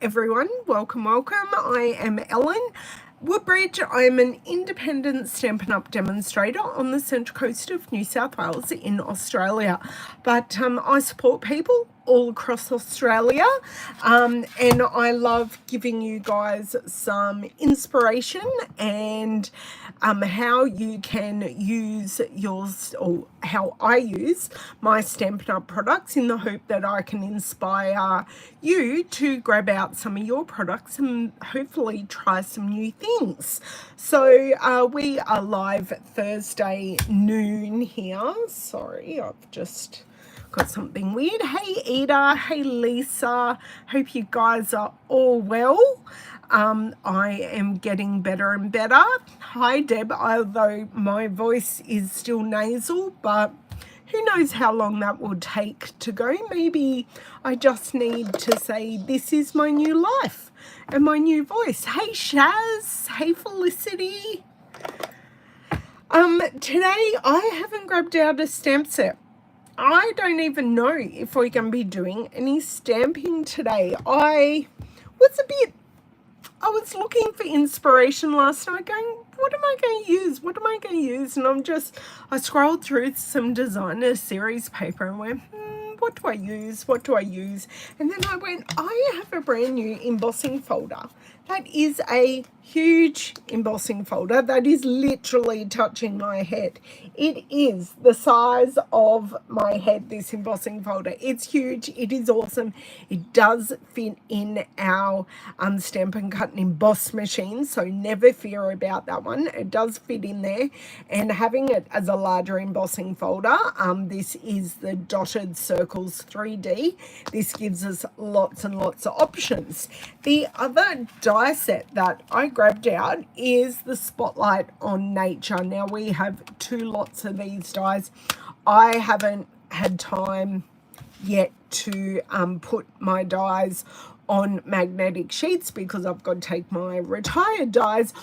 everyone, welcome. I am Ellen Woodbridge. I am an independent Stampin' Up demonstrator on the Central Coast of New South Wales in Australia. But I support people all across Australia, and I love giving you guys some inspiration and how you can use yours, or how I use my Stampin' Up products, in the hope that I can inspire you to grab out some of your products and hopefully try some new things. So we are live Thursday noon here. Sorry, I've just got something weird. Hey Ida, hey Lisa, hope you guys are all well. I am getting better and better. Hi Deb, although my voice is still nasal, but who knows how long that will take to go. Maybe I just need to say this is my new life and my new voice. Hey Shaz, hey Felicity. Today I haven't grabbed out a stamp set. I don't even know if we're going to be doing any stamping today. I was looking for inspiration last night, going, what am I going to use? What am I going to use? And I scrolled through some designer series paper and went, what do I use? What do I use? And then I went, I have a brand new embossing folder. That is a huge embossing folder that is literally touching my head. It is the size of my head, this embossing folder. It's huge. It is awesome. It does fit in our Stamp and Cut and Emboss machine, so never fear about that one. It does fit in there. And having it as a larger embossing folder, this is the Dotted Circles 3D. This gives us lots and lots of options. The other die set that I grabbed out is the Spotlight on Nature. Now we have two lots of these dies. I haven't had time yet to put my dies on magnetic sheets because I've got to take my retired dies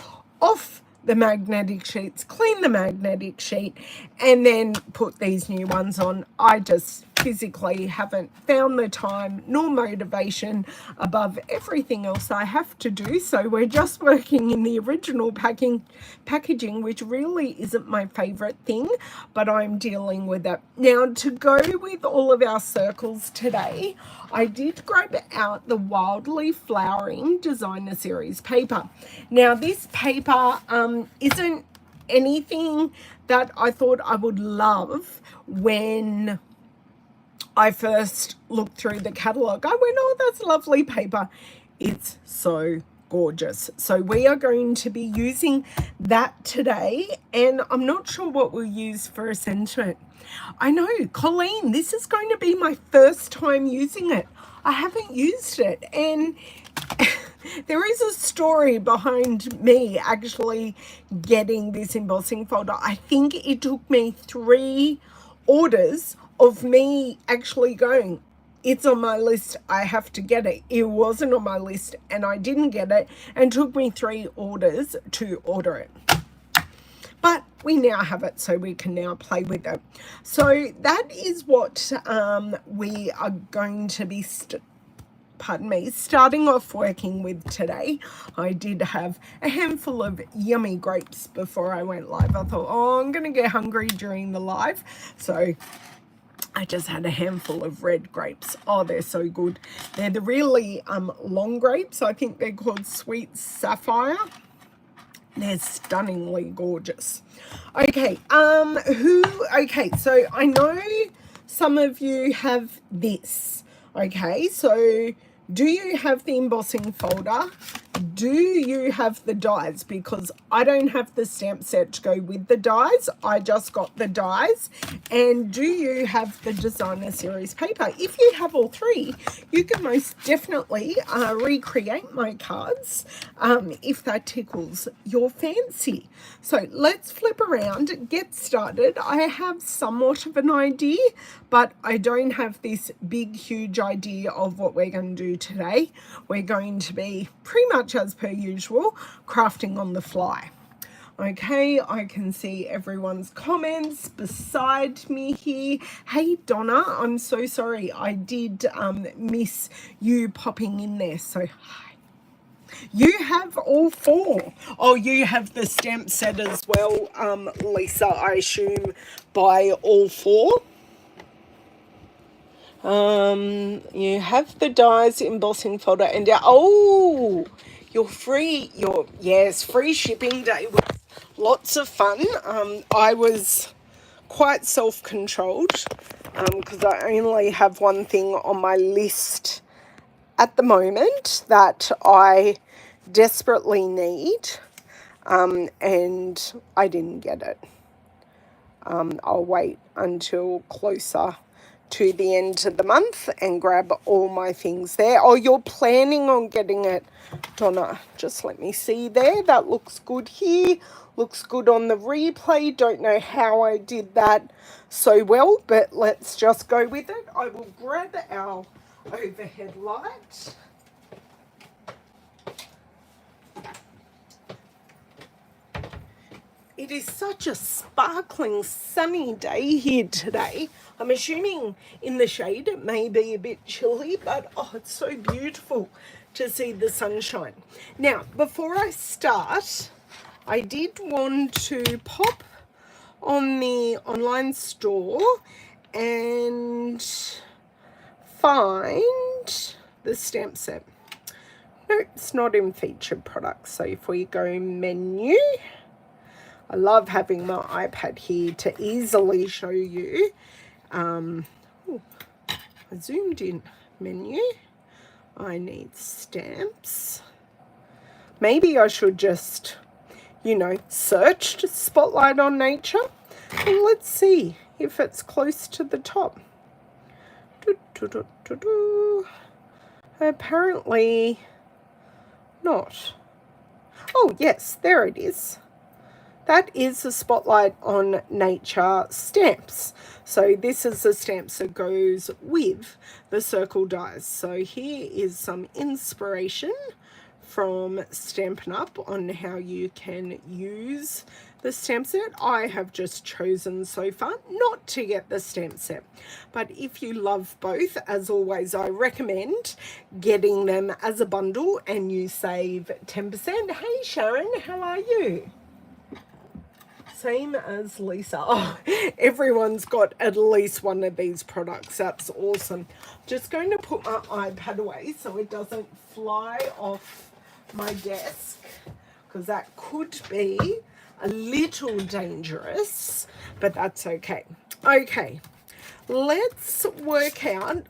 off the magnetic sheets, clean the magnetic sheet, and then put these new ones on. I just physically haven't found the time nor motivation above everything else I have to do. So we're just working in the original packaging, which really isn't my favorite thing, but I'm dealing with it. Now, to go with all of our circles today, I did grab out the Wildly Flowering Designer Series paper. Now, this paper isn't anything that I thought I would love when I first looked through the catalogue. I went, oh, that's lovely paper. It's so gorgeous. So we are going to be using that today, and I'm not sure what we'll use for a sentiment. I know, Colleen, this is going to be my first time using it. I haven't used it, and there is a story behind me actually getting this embossing folder. I think it took me 3 orders of me actually going, it's on my list, I have to get it. It wasn't on my list and I didn't get it, and took me 3 orders to order it. But we now have it, so we can now play with it. So that is what we are going to be starting off working with today. I did have a handful of yummy grapes before I went live. I thought, oh, I'm going to get hungry during the live. So I just had a handful of red grapes. Oh, they're so good. They're the really long grapes. I think they're called Sweet Sapphire. They're stunningly gorgeous. Okay, so I know some of you have this. Okay, so do you have the embossing folder? Do you have the dies? Because I don't have the stamp set to go with the dies. I just got the dies. And do you have the designer series paper? If you have all 3, you can most definitely recreate my cards if that tickles your fancy. So let's flip around, get started. I have somewhat of an idea, but I don't have this big, huge idea of what we're going to do today. We're going to be pretty much as per usual, crafting on the fly. Okay, I can see everyone's comments beside me here. Hey Donna, I'm so sorry. I did miss you popping in there. So hi. You have all four. Oh, you have the stamp set as well, Lisa, I assume, by all four. You have the dies, embossing folder, and oh, you're free. Yes, free shipping day was lots of fun. I was quite self-controlled because I only have one thing on my list at the moment that I desperately need, and I didn't get it. I'll wait until closer to the end of the month and grab all my things there. Oh, you're planning on getting it, Donna. Just let me see there. That looks good here. Looks good on the replay. Don't know how I did that so well, but let's just go with it. I will grab our overhead light. It is such a sparkling sunny day here today. I'm assuming in the shade it may be a bit chilly, but oh, it's so beautiful to see the sunshine. Now, before I start, I did want to pop on the online store and find the stamp set. No, it's not in featured products. So if we go menu, I love having my iPad here to easily show you. I zoomed in. Menu. I need stamps. Maybe I should just, search Spotlight on Nature. And let's see if it's close to the top. Apparently not. Oh, yes, there it is. That is the Spotlight on Nature stamps. So this is the stamps that goes with the circle dies. So here is some inspiration from Stampin' Up on how you can use the stamp set. I have just chosen so far not to get the stamp set. But if you love both, as always, I recommend getting them as a bundle and you save 10%. Hey Sharon, how are you? Same as Lisa. Oh, everyone's got at least one of these products. That's awesome. Just going to put my iPad away so it doesn't fly off my desk, because that could be a little dangerous, but that's okay. Okay, let's work out.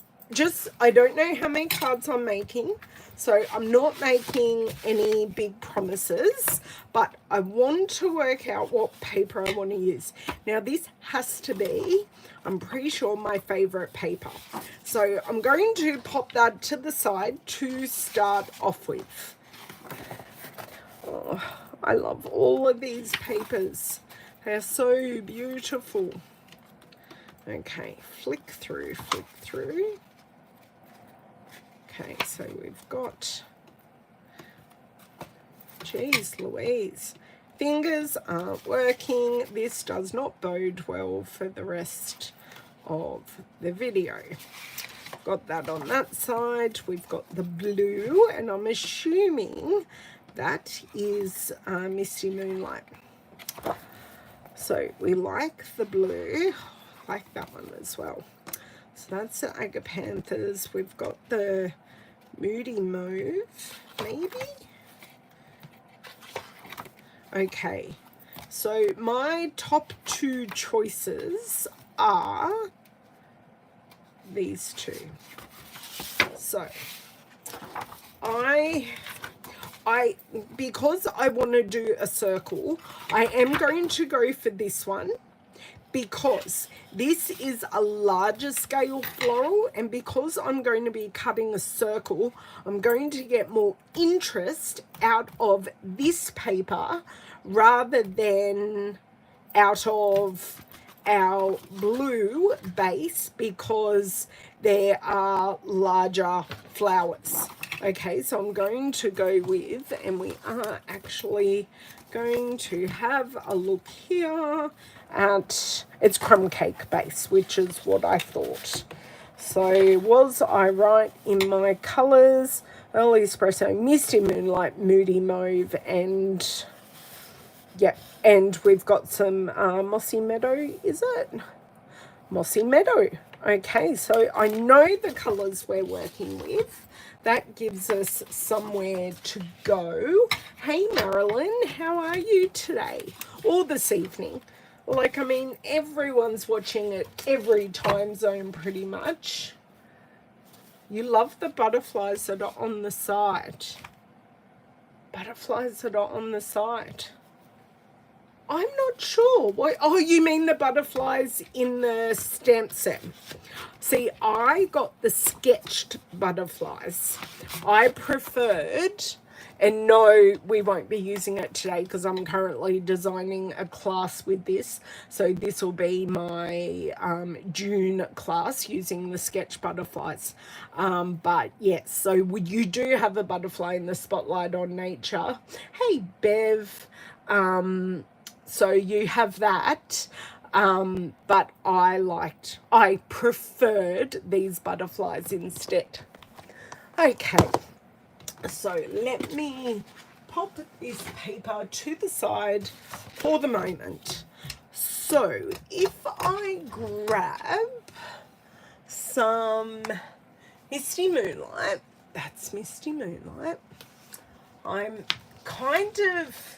I don't know how many cards I'm making, so I'm not making any big promises, but I want to work out what paper I want to use. Now, this has to be, I'm pretty sure, my favorite paper. So I'm going to pop that to the side to start off with. Oh, I love all of these papers. They're so beautiful. Okay, flick through. Okay, so we've got, geez Louise, fingers aren't working. This does not bode well for the rest of the video. Got that on that side. We've got the blue, and I'm assuming that is Misty Moonlight. So we like the blue, like that one as well. So that's the Agapanthers. We've got the Moody Mauve, maybe? Okay, so my top two choices are these two. So because I want to do a circle, I am going to go for this one, because this is a larger scale floral, and because I'm going to be cutting a circle, I'm going to get more interest out of this paper rather than out of our blue base, because there are larger flowers. Okay, so I'm going to go with, and we are actually going to have a look here at, it's crumb cake base, which is what I thought. So was I right in my colours? Early Espresso, Misty Moonlight, Moody Mauve, and yeah, and we've got some Mossy Meadow, is it? Mossy Meadow. Okay, so I know the colours we're working with. That gives us somewhere to go. Hey Marilyn, how are you today? Or this evening? Like, I mean, everyone's watching at every time zone pretty much. You love the butterflies that are on the side. Butterflies that are on the side. I'm not sure. What? Oh, you mean the butterflies in the stamp set? See, I got the sketched butterflies. I preferred, and no, we won't be using it today because I'm currently designing a class with this. So this will be my June class using the sketch butterflies. But yes, so you do have a butterfly in the spotlight on nature. Hey, Bev. So you have that, but I preferred these butterflies instead. Okay, so let me pop this paper to the side for the moment. So if I grab some Misty Moonlight, that's Misty Moonlight, I'm kind of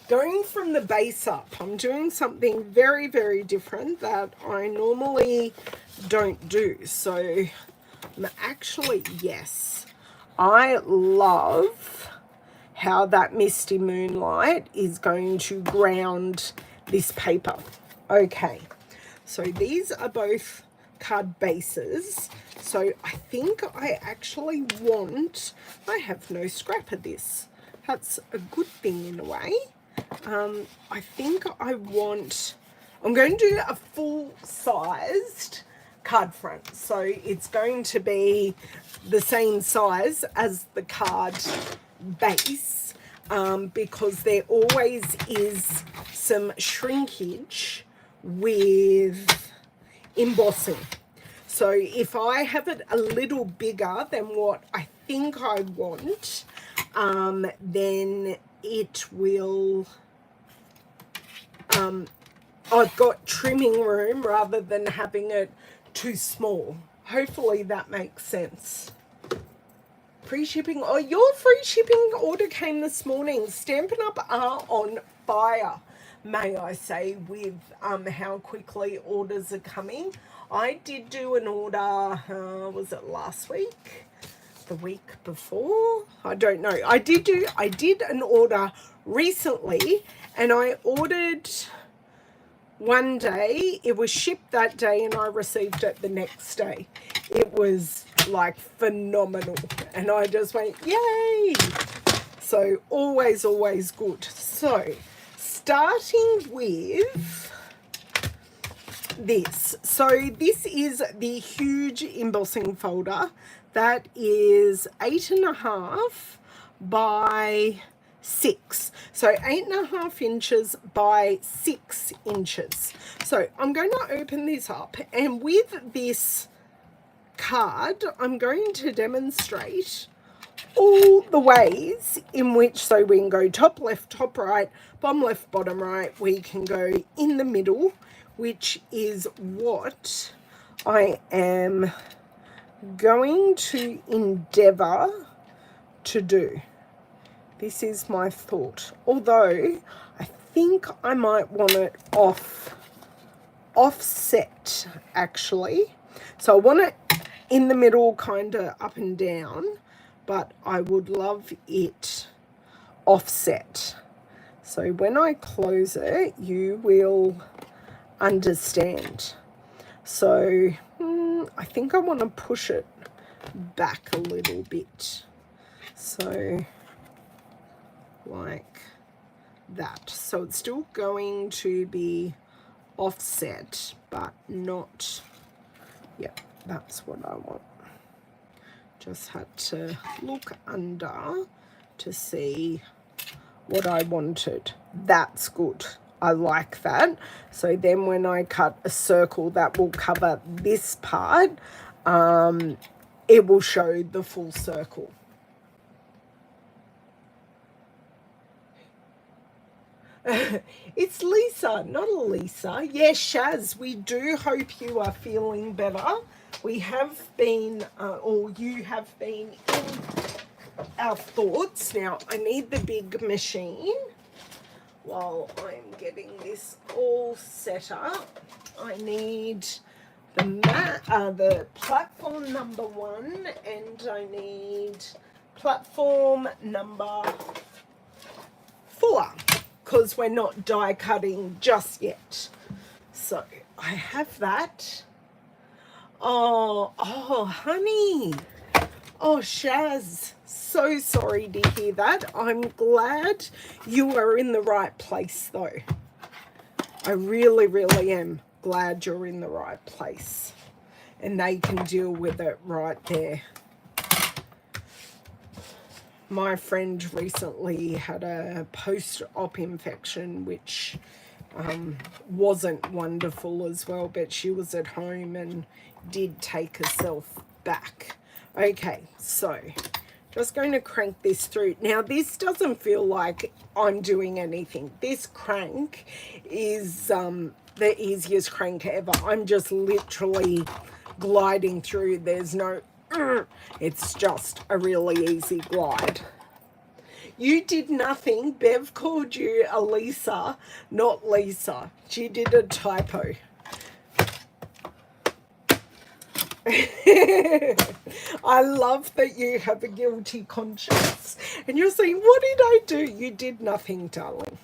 going from the base up. I'm doing something very, very different that I normally don't do. So I'm actually, yes, I love how that Misty Moonlight is going to ground this paper. Okay, so these are both card bases. So I think I actually want, I have no scrap of this. That's a good thing in a way. I think I want, I'm going to do a full-sized card front. So it's going to be the same size as the card base, because there always is some shrinkage with embossing. So if I have it a little bigger than what I think I want, then it will, I've got trimming room rather than having it too small. Hopefully that makes sense. Free shipping. Oh, your free shipping order came this morning. Stampin' Up are on fire, may I say, with how quickly orders are coming. I did do an order, was it last week? The week before? I don't know. I did an order recently, and I ordered one day, it was shipped that day, and I received it the next day. It was like phenomenal, and I just went, yay! So always, always good. So starting with this. So this is the huge embossing folder that is 8.5 by 6. So 8.5 inches by 6 inches. So I'm going to open this up, and with this card I'm going to demonstrate all the ways in which, so we can go top left, top right, bottom left, bottom right. We can go in the middle, which is what I am going to endeavor to do. This is my thought, although I think I might want it offset actually. So I want it in the middle, kind of up and down, but I would love it offset. So when I close it, you will understand. So I think I want to push it back a little bit. So like that. So it's still going to be offset, but not, yeah, that's what I want. Just had to look under to see what I wanted. That's good. I like that. So then when I cut a circle that will cover this part, it will show the full circle. It's Lisa, not Elisa. Yes, Shaz, we do hope you are feeling better. We have been, or you have been in our thoughts. Now, I need the big machine while I'm getting this all set up. I need the platform number 1, and I need platform number 4, because we're not die cutting just yet. So I have that. Oh, honey. Oh, Shaz, so sorry to hear that. I'm glad you are in the right place, though. I really, really am glad you're in the right place. And they can deal with it right there. My friend recently had a post-op infection, which wasn't wonderful as well, but she was at home and did take herself back. Okay, so just going to crank this through. Now, this doesn't feel like I'm doing anything. This crank is the easiest crank ever. I'm just literally gliding through. There's no... It's just a really easy glide. You did nothing. Bev called you Elisa, not Lisa. She did a typo. I love that you have a guilty conscience. And you're saying, what did I do? You did nothing, darling.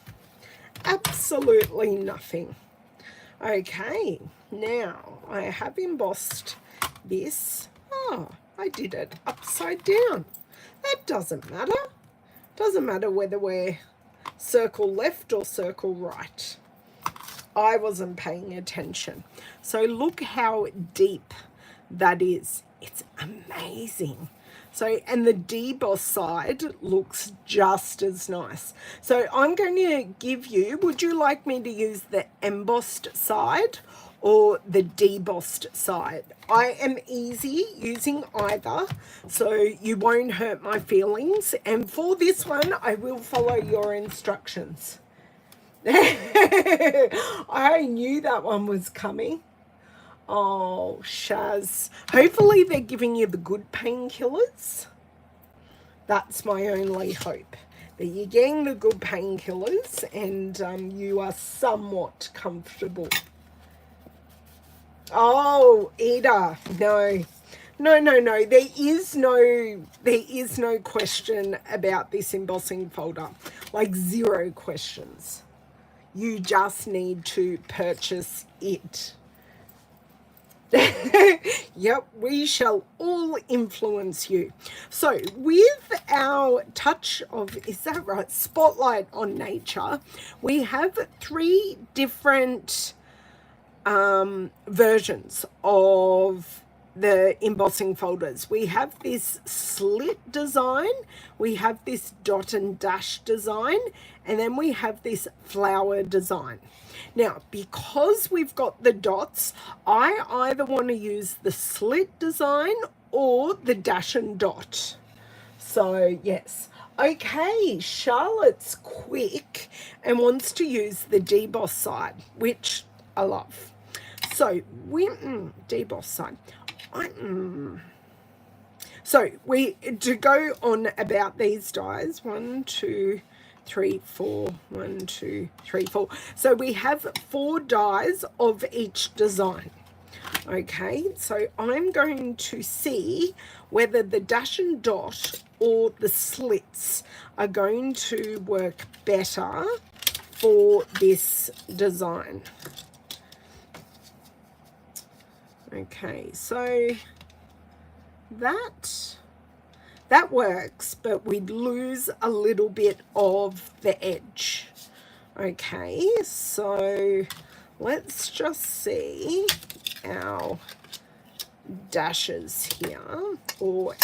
Absolutely nothing. Okay, now I have embossed this. Oh, I did it upside down. That doesn't matter. Doesn't matter whether we're circle left or circle right. I wasn't paying attention. So look how deep that is. It's amazing. So, and the deboss side looks just as nice. So I'm going to give you, would you like me to use the embossed side or the debossed side? I am easy using either, so you won't hurt my feelings. And for this one, I will follow your instructions. I knew that one was coming. Oh, Shaz. Hopefully they're giving you the good painkillers. That's my only hope. That you're getting the good painkillers and you are somewhat comfortable. Oh, Ida, no. No. There is no question about this embossing folder. Like 0 questions. You just need to purchase it. Yep, we shall all influence you. So with our touch of, is that right, spotlight on nature, we have 3 different versions of the embossing folders. We have this slit design, we have this dot and dash design, and then we have this flower design. Now, because we've got the dots, I either want to use the slit design or the dash and dot. So, yes. Okay, Charlotte's quick and wants to use the deboss side, which I love. So, deboss side. So, to go on about these dies, 1, 2, 3, 4, 1, 2, 3, 4. So we have 4 dies of each design. Okay, so I'm going to see whether the dash and dot or the slits are going to work better for this design. Okay, so that works, but we'd lose a little bit of the edge. Okay, so let's just see our dashes here, or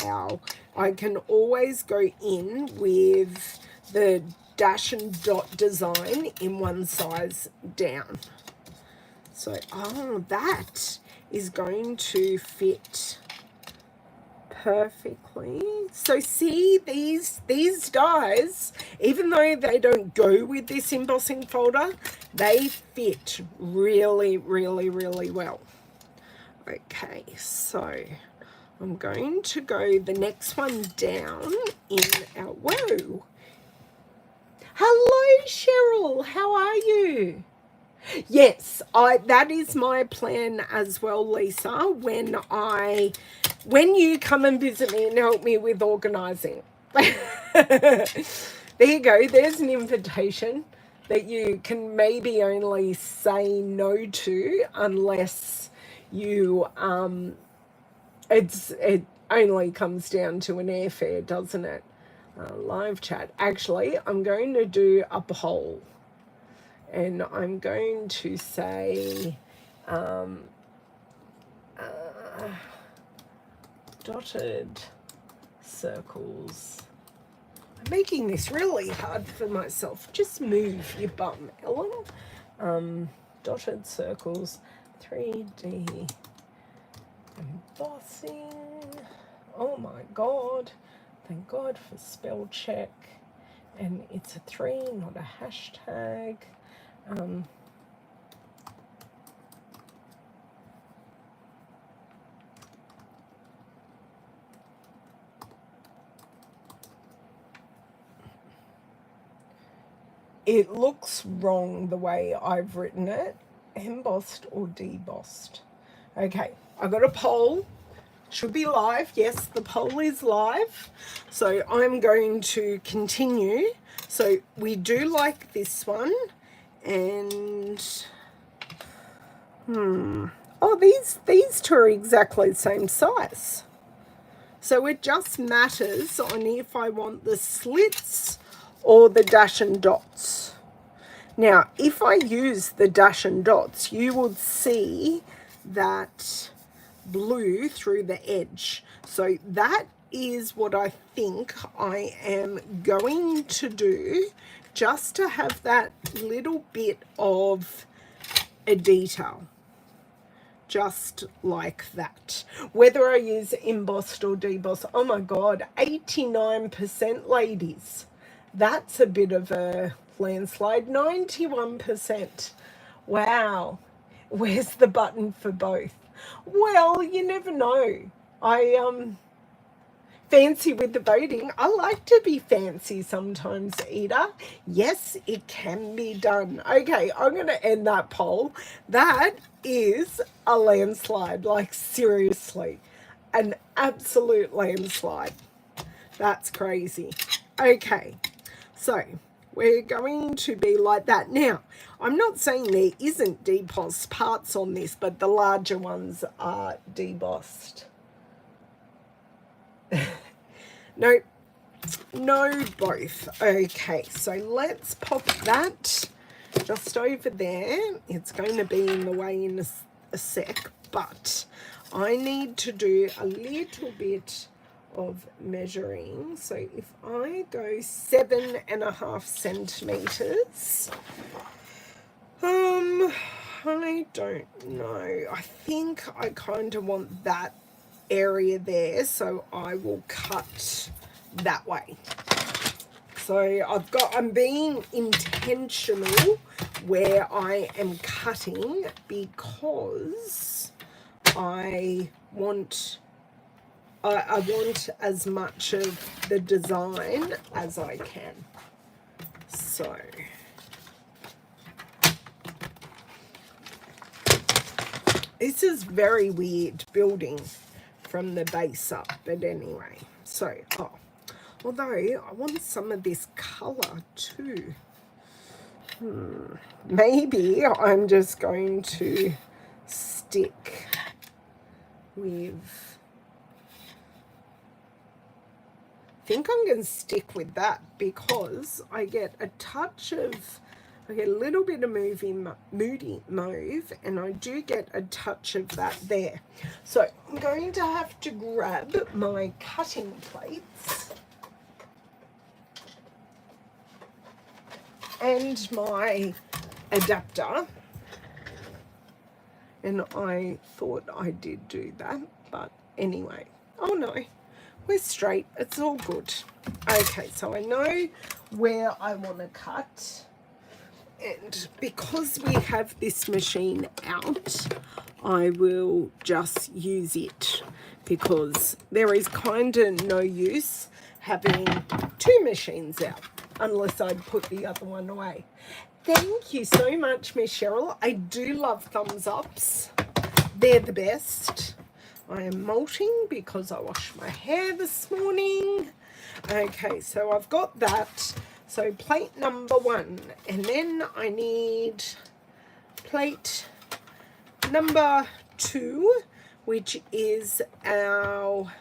I can always go in with the dash and dot design in one size down. So, that is going to fit perfectly. So see, these dies, even though they don't go with this embossing folder, they fit really, really, really well. Okay, so I'm going to go the next one down in our, whoa. Hello, Cheryl, how are you? Yes, that is my plan as well, Lisa, when you come and visit me and help me with organising. There you go, there's an invitation that you can maybe only say no to unless you, it only comes down to an airfare, doesn't it? Live chat. Actually, I'm going to do a poll. And I'm going to say dotted circles. I'm making this really hard for myself. Just move your bum, Ellen. Dotted circles, 3D embossing. Oh my God. Thank God for spell check. And it's a 3, not a hashtag. It looks wrong the way I've written it. Embossed or debossed? Okay, I got a poll. Should be live. Yes, the poll is live. So I'm going to continue. So we do like this one. And oh, these two are exactly the same size. So it just matters on if I want the slits or the dash and dots. Now, if I use the dash and dots, you would see that blue through the edge. So that is what I think I am going to do, just to have that little bit of a detail. Just like that. Whether I use embossed or debossed, oh my God, 89% ladies. That's a bit of a landslide. 91%. Wow. Where's the button for both? Well, you never know. I fancy with the voting. I like to be fancy sometimes, Ida. Yes, it can be done. Okay, I'm going to end that poll. That is a landslide, like seriously. An absolute landslide. That's crazy. Okay, so we're going to be like that. Now, I'm not saying there isn't debossed parts on this, but the larger ones are debossed. No, both. Okay, so let's pop that just over there. It's going to be in the way in a sec, but I need to do a little bit of measuring. So if I go 7.5 centimeters, I don't know. I think I kind of want that area there, so I will cut that way. So I'm being intentional where I am cutting, because I want as much of the design as I can. So this is very weird building from the base up, but anyway. So, although I want some of this color too. Maybe I'm just going to stick with, I think I'm going to stick with that, because I get a touch of I get a little bit of moody mauve, and I do get a touch of that there. So I'm going to have to grab my cutting plates and my adapter. And I thought I did do that, but anyway. Oh no, we're straight. It's all good. Okay, so I know where I want to cut. And because we have this machine out, I will just use it, because there is kind of no use having two machines out unless I put the other one away. Thank you so much, Miss Cheryl. I do love thumbs ups. They're the best. I am molting because I washed my hair this morning. Okay, so I've got that. So plate number 1. And then I need plate number 2, which is our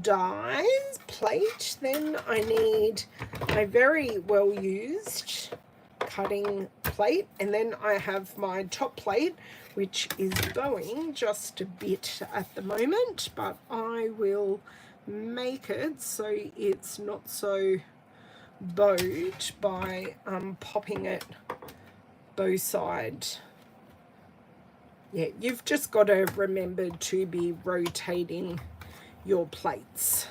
dies plate. Then I need a very well used cutting plate, and then I have my top plate, which is bowing just a bit at the moment, but I will make it so it's not so bowed by popping it bow side. Yeah, you've just got to remember to be rotating your plates.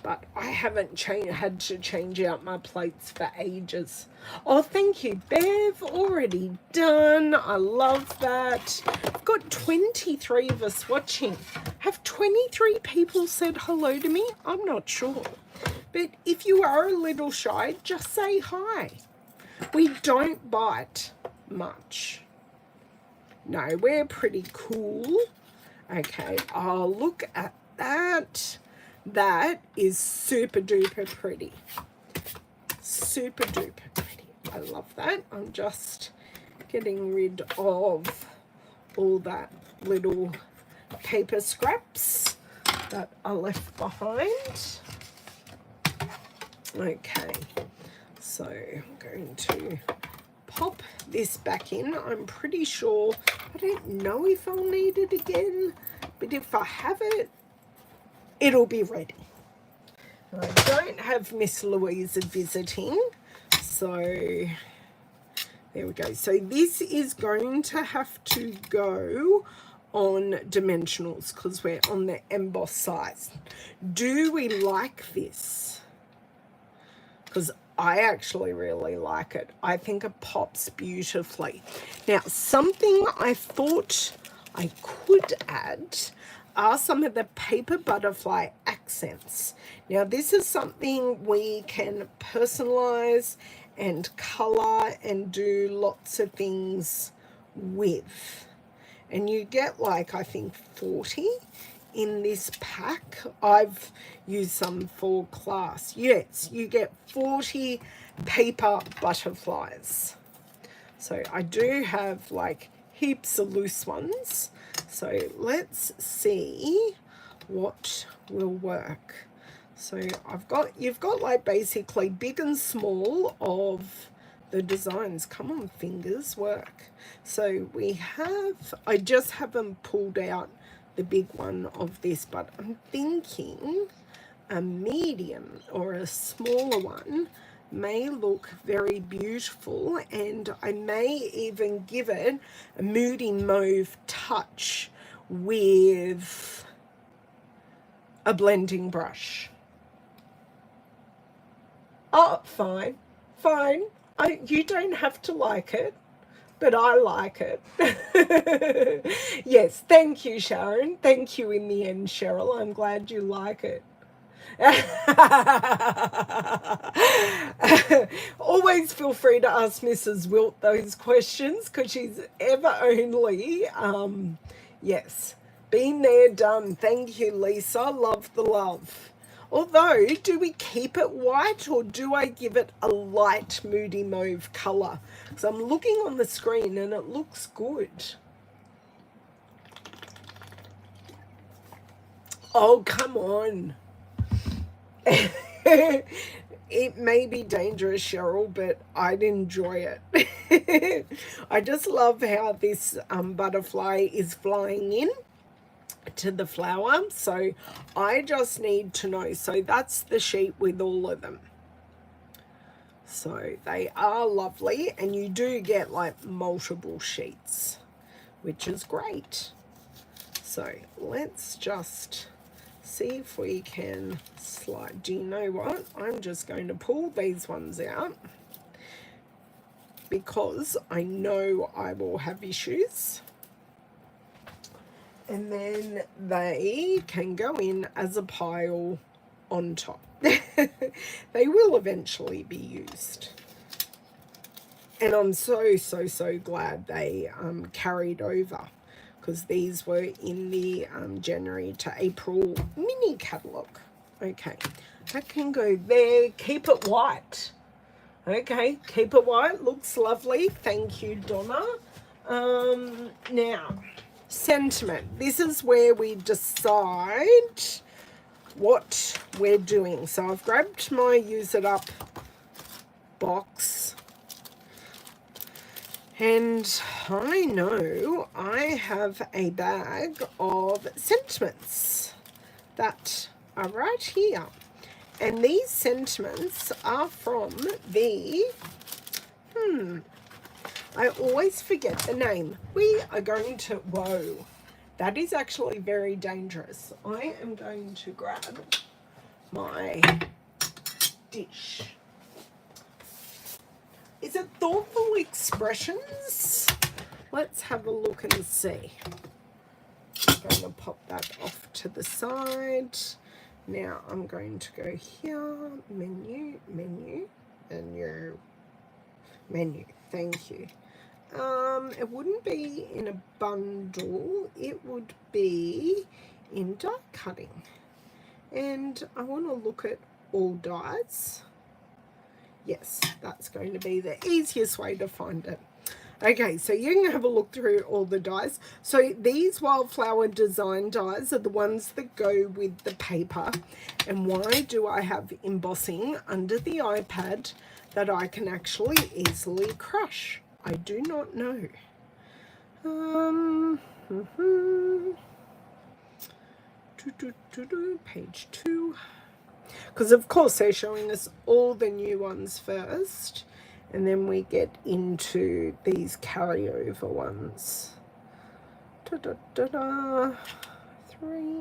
But I haven't had to change out my plates for ages. Oh, thank you, Bev. Already done. I love that. I've got 23 of us watching. Have 23 people said hello to me? I'm not sure. But if you are a little shy, just say hi. We don't bite much. No, we're pretty cool. Okay, oh, look at that. That is super duper pretty. Super duper pretty. I love that. I'm just getting rid of all that little paper scraps that are left behind. Okay, so I'm going to pop this back in. I'm pretty sure, I don't know if I'll need it again, but if I have it, it'll be ready. I don't have Miss Louisa visiting, so there we go. So this is going to have to go on dimensionals because we're on the emboss size. Do we like this? Because I actually really like it. I think it pops beautifully. Now, something I thought I could add are some of the paper butterfly accents. Now, this is something we can personalize and color and do lots of things with. And you get like, I think 40 in this pack. I've used some for class. Yes, you get 40 paper butterflies. So I do have like heaps of loose ones. So let's see what will work. So you've got like basically big and small of the designs. Come on, fingers, work. So we have, I just haven't pulled out the big one of this, but I'm thinking a medium or a smaller one may look very beautiful, and I may even give it a moody mauve touch with a blending brush. Oh, fine. You don't have to like it, but I like it. Yes, thank you, Sharon. Thank you in the end, Cheryl. I'm glad you like it. Always feel free to ask Mrs. Wilt those questions, because she's ever only, yes, been there, done. Thank you, Lisa. Love the love. Although, do we keep it white or do I give it a light moody mauve colour? Because I'm looking on the screen and it looks good. Oh, come on. it may be dangerous, Cheryl, but I'd enjoy it. I just love how this butterfly is flying in to the flower. So I just need to know. So that's the sheet with all of them. So they are lovely, and you do get like multiple sheets, which is great. So let's just see if we can slide. Do you know what? I'm just going to pull these ones out because I know I will have issues. And then they can go in as a pile on top. They will eventually be used. And I'm so glad they carried over, because these were in the January to April mini catalogue. Okay, that can go there. Keep it white. Okay, keep it white. Looks lovely. Thank you, Donna. Now, sentiment. This is where we decide what we're doing. So I've grabbed my Use It Up box. And I know I have a bag of sentiments that are right here. And these sentiments are from the, I always forget the name. We are going to, whoa, that is actually very dangerous. I am going to grab my dish. Is it Thoughtful Expressions? Let's have a look and see. I'm going to pop that off to the side. Now I'm going to go here, menu, menu, and your menu. Thank you. It wouldn't be in a bundle. It would be in die cutting. And I want to look at all dies. Yes, that's going to be the easiest way to find it. Okay, so you can have a look through all the dies. So these wildflower design dies are the ones that go with the paper. And why do I have embossing under the iPad that I can actually easily crush? I do not know. Page 2. Because of course they're showing us all the new ones first, and then we get into these carryover ones.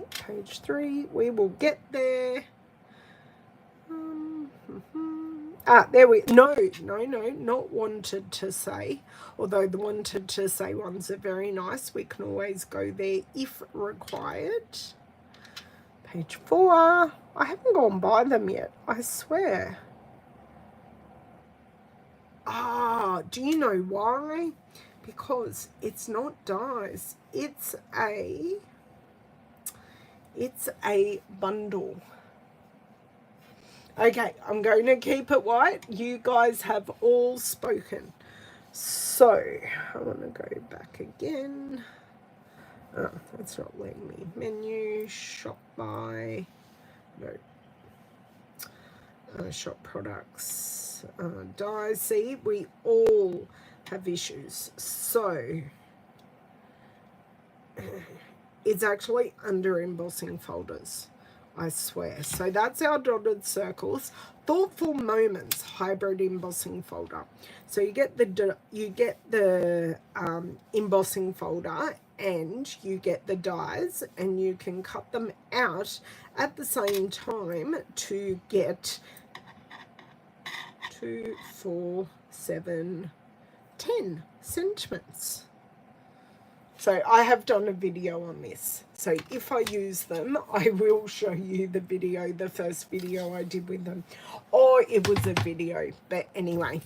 Page 3, we will get there. There we, no, not wanted to say, although the wanted to say ones are very nice. We can always go there if required. Page 4. I haven't gone by them yet, I swear. Do you know why? Because it's not dies. It's a bundle. Okay, I'm going to keep it white. You guys have all spoken. So, I want to go back again. Oh, that's not letting me. Menu, shop by, no. Shop products, dies. See, we all have issues. So, it's actually under embossing folders, I swear. So that's our dotted circles. Thoughtful Moments hybrid embossing folder. So you get the embossing folder, and you get the dies, and you can cut them out at the same time to get 2, 4, 7, 10 sentiments. So I have done a video on this. So if I use them, I will show you the video, the first video I did with them. Or it was a video. But anyway,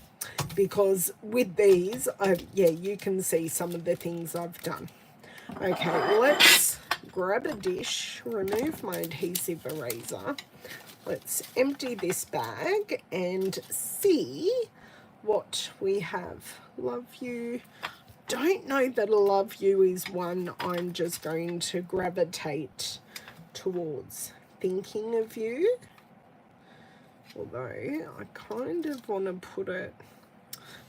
because with these, yeah, you can see some of the things I've done. Okay, let's grab a dish, remove my adhesive eraser. Let's empty this bag and see what we have. Love you. Don't know that a love you is one I'm just going to gravitate towards. Thinking of you. Although I kind of want to put it,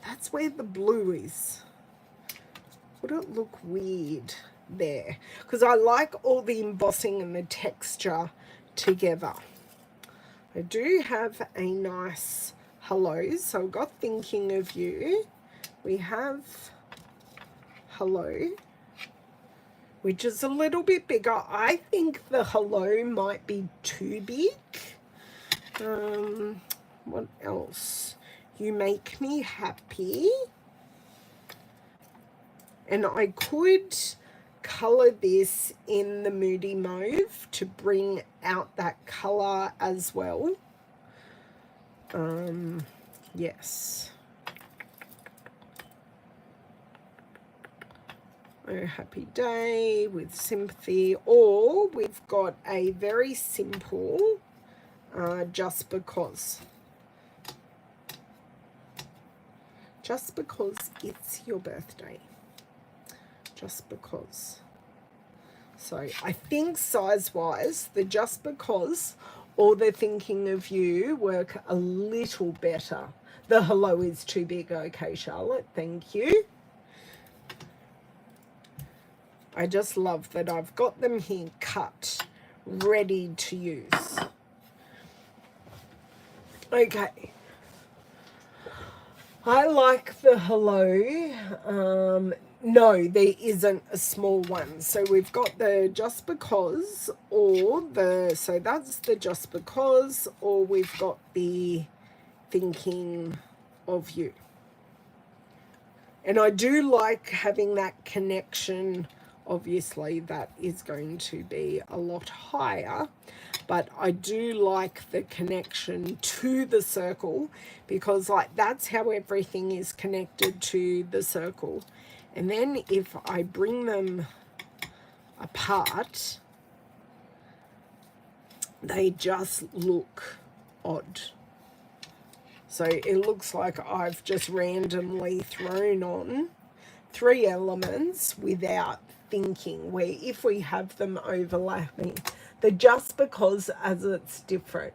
that's where the blue is. Would it look weird there? Because I like all the embossing and the texture together. I do have a nice hello. So I've got thinking of you. We have hello, which is a little bit bigger. I think the hello might be too big. What else? You make me happy. And I could color this in the Moody Mauve to bring out that color as well. Yes. Oh, happy day with sympathy. Or we've got a very simple just because. Just because it's your birthday. Just because. So I think size-wise, the just because or the thinking of you work a little better. The hello is too big. Okay, Charlotte, thank you. I just love that I've got them here cut, ready to use. Okay. I like the hello. No, there isn't a small one. So we've got the just because or the, so that's the just because, or we've got the thinking of you. And I do like having that connection. Obviously, that is going to be a lot higher, but I do like the connection to the circle because like that's how everything is connected to the circle. And then if I bring them apart, they just look odd. So it looks like I've just randomly thrown on 3 elements without thinking, where if we have them overlapping, the just because as it's different.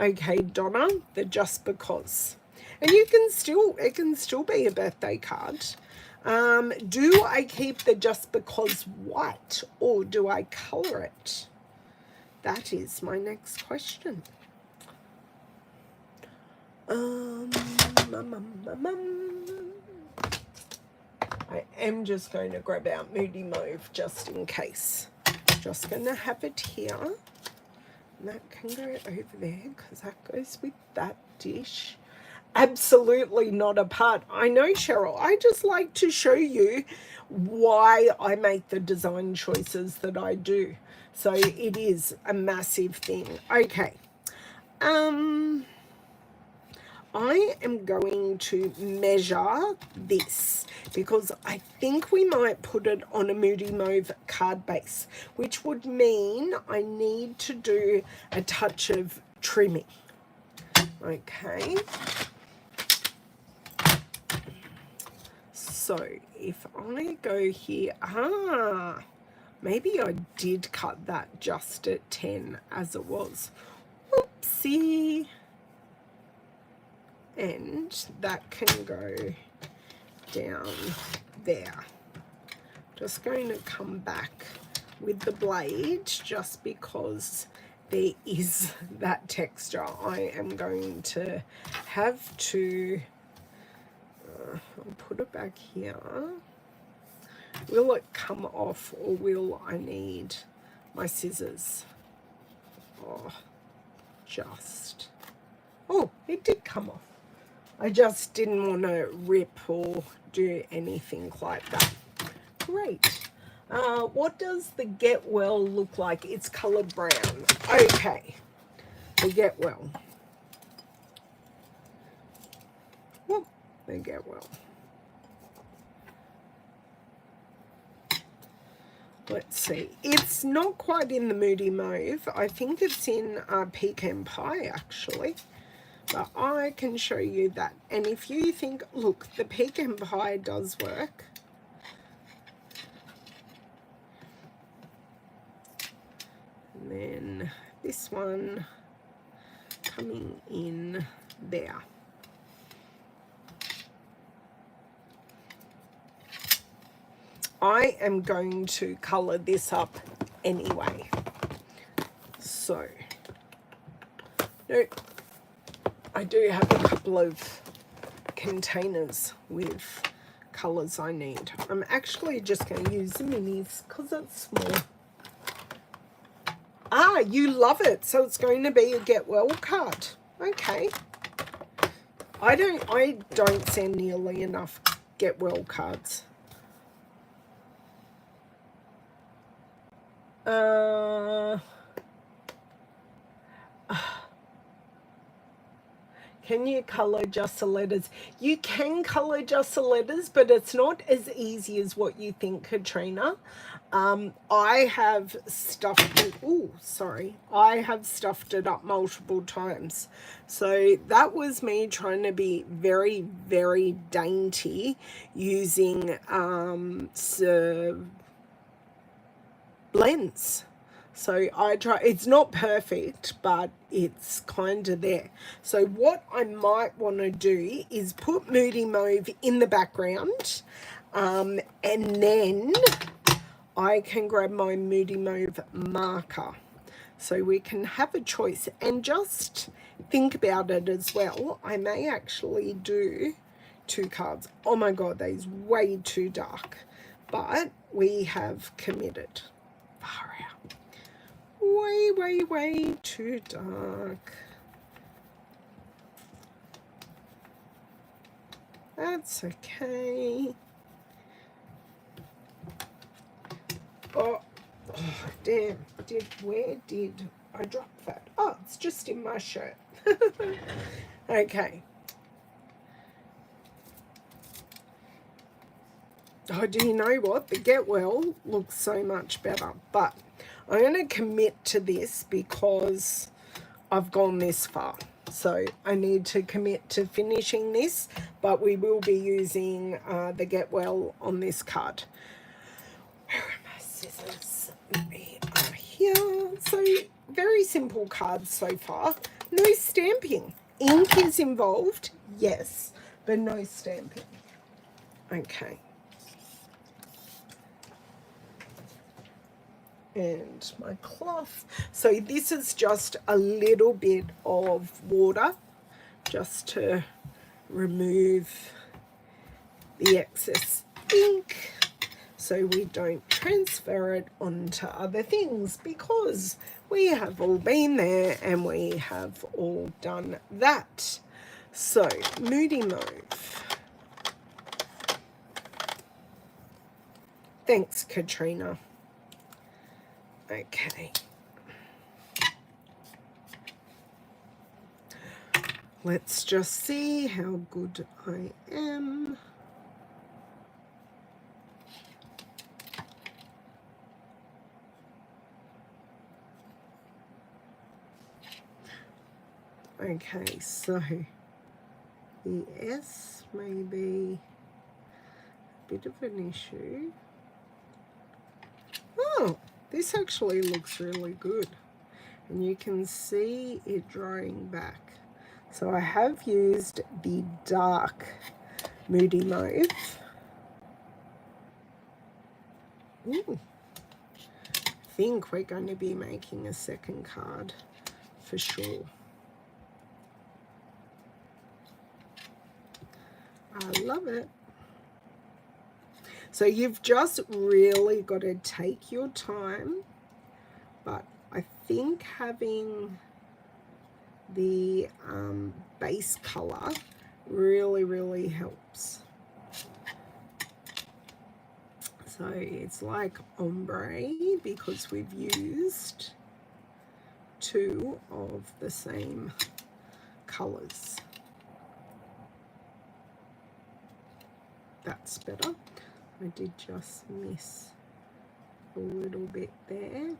Okay, Donna, the just because. And you can still, it can still be a birthday card. Do I keep the just because white or do I color it? That is my next question. I am just going to grab out Moody Mauve just in case. Just going to have it here. And that can go over there because that goes with that dish. Absolutely not a part. I know, Cheryl. I just like to show you why I make the design choices that I do. So it is a massive thing. Okay. I am going to measure this because I think we might put it on a Moody Mauve card base, which would mean I need to do a touch of trimming. Okay. So if I go here, maybe I did cut that just at 10 as it was. Whoopsie. And that can go down there. Just going to come back with the blade just because there is that texture. I am going to have to I'll put it back here. Will it come off or will I need my scissors? Oh, it did come off. I just didn't want to rip or do anything like that. Great. What does the Get Well look like? It's colored brown. Okay. The Get Well. Whoop. The Get Well. Let's see. It's not quite in the Moody Mauve. I think it's in Pecan Pie, actually. But I can show you that. And if you think, look, the Pecan Pie does work. And then this one coming in there. I am going to colour this up anyway. So, nope, I do have a couple of containers with colours I need. I'm actually just going to use the minis because it's small. Ah, you love it, so it's going to be a get well card. Okay. I don't send nearly enough get well cards. Can you colour just the letters? You can colour just the letters, but it's not as easy as what you think, Katrina. I have stuffed it. Oh, sorry. I have stuffed it up multiple times. So that was me trying to be very, very dainty using blends. So I try, it's not perfect, but it's kind of there. So what I might want to do is put Moody Mauve in the background, and then I can grab my Moody Mauve marker. So we can have a choice and just think about it as well. I may actually do 2 cards. Oh my God, that is way too dark. But we have committed. Far out. Way, way, way too dark. That's okay. Oh, damn. Where did I drop that? Oh, it's just in my shirt. Okay. Oh, do you know what? The Get Well looks so much better, but I'm going to commit to this because I've gone this far. So I need to commit to finishing this, but we will be using the Get Well on this card. Where are my scissors? They are here. So very simple cards so far. No stamping. Ink is involved, yes, but no stamping. Okay. And my cloth. So this is just a little bit of water just to remove the excess ink so we don't transfer it onto other things, because we have all been there and we have all done that. So Moody Mauve. Thanks, Katrina. Okay. Let's just see how good I am. Okay, so the S may be a bit of an issue. Oh, this actually looks really good. And you can see it drying back. So I have used the dark Moody Mauve. Ooh. I think we're going to be making a second card for sure. I love it. So you've just really got to take your time, but I think having the base color really helps. So it's like ombre because we've used 2 of the same colors. That's better. I did just miss a little bit there.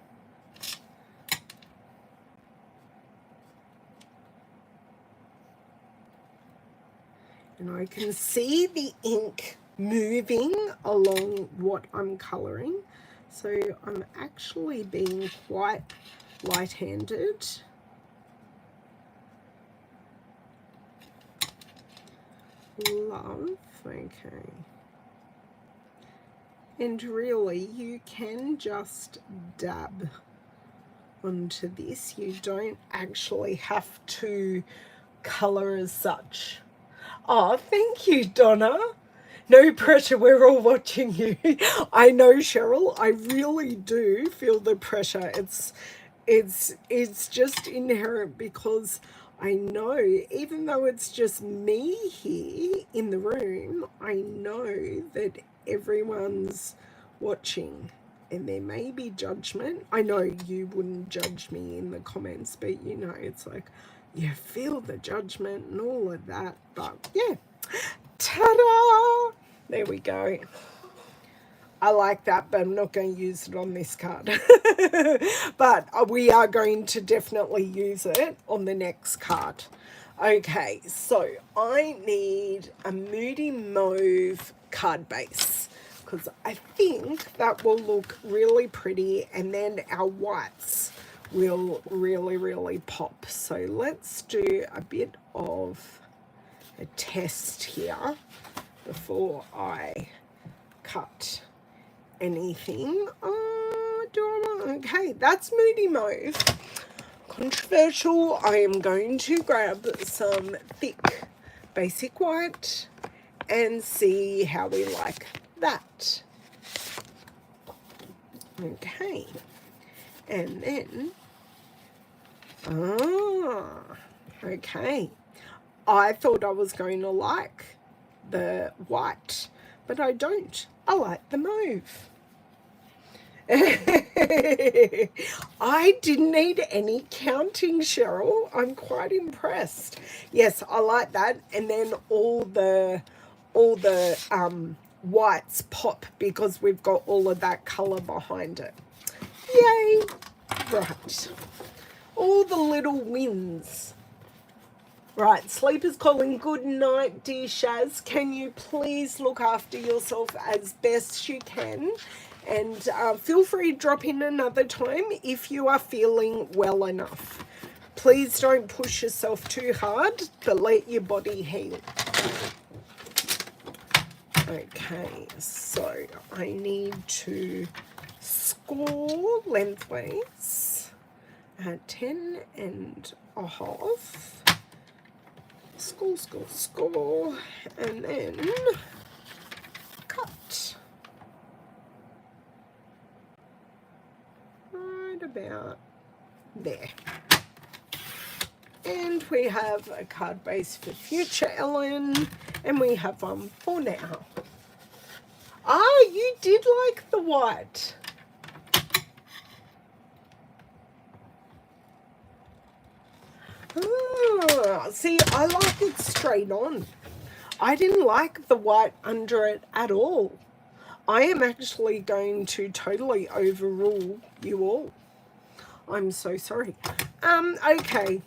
And I can see the ink moving along what I'm colouring. So I'm actually being quite light-handed. love. Okay. And really, you can just dab onto this. You don't actually have to colour as such. Oh, thank you, Donna. No pressure, we're all watching you. I know, Cheryl, I really do feel the pressure. It's just inherent because I know, even though it's just me here in the room, I know that everyone's watching and there may be judgment. I know you wouldn't judge me in the comments, but you know, it's like you feel the judgment and all of that. But yeah, ta-da! There we go. I like that, but I'm not going to use it on this card. But we are going to definitely use it on the next card. Okay, so I need a Moody Mauve card base because I think that will look really pretty, and then our whites will really, really pop. So let's do a bit of a test here before I cut anything. Okay, that's Moody Mauve. Controversial. I am going to grab some thick basic white and see how we like that. Okay, and then okay, I thought I was going to like the white, but I don't. I like the mauve. I didn't need any counting, Cheryl. I'm quite impressed. Yes, I like that. And then all the whites pop because we've got all of that color behind it. Yay! Right. All the little wins. Right, Sleeper's calling. Good night, dear Shaz. Can you please look after yourself as best you can? And feel free to drop in another time if you are feeling well enough. Please don't push yourself too hard, but let your body heal. Okay, so I need to score lengthways at 10 and a half. Score, and then cut. Right about there. And we have a card base for future Ellen, and we have one for now. Ah, you did like the white. See, I like it straight on. I didn't like the white under it at all. I am actually going to totally overrule you all. I'm so sorry. Okay.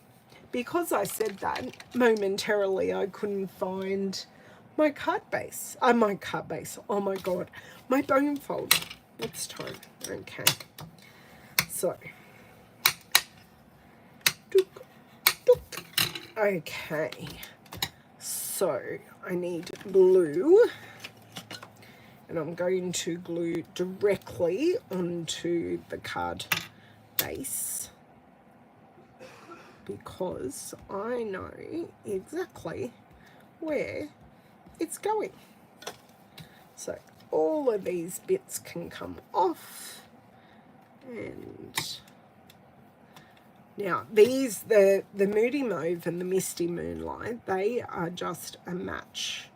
Because I said that, momentarily I couldn't find my card base. Oh my God. My bone folder. Next time. Okay. So. Okay. So, I need blue. And I'm going to glue directly onto the card base because I know exactly where it's going. So all of these bits can come off, and now these, the Moody Mauve and the Misty Moonlight, they are just a match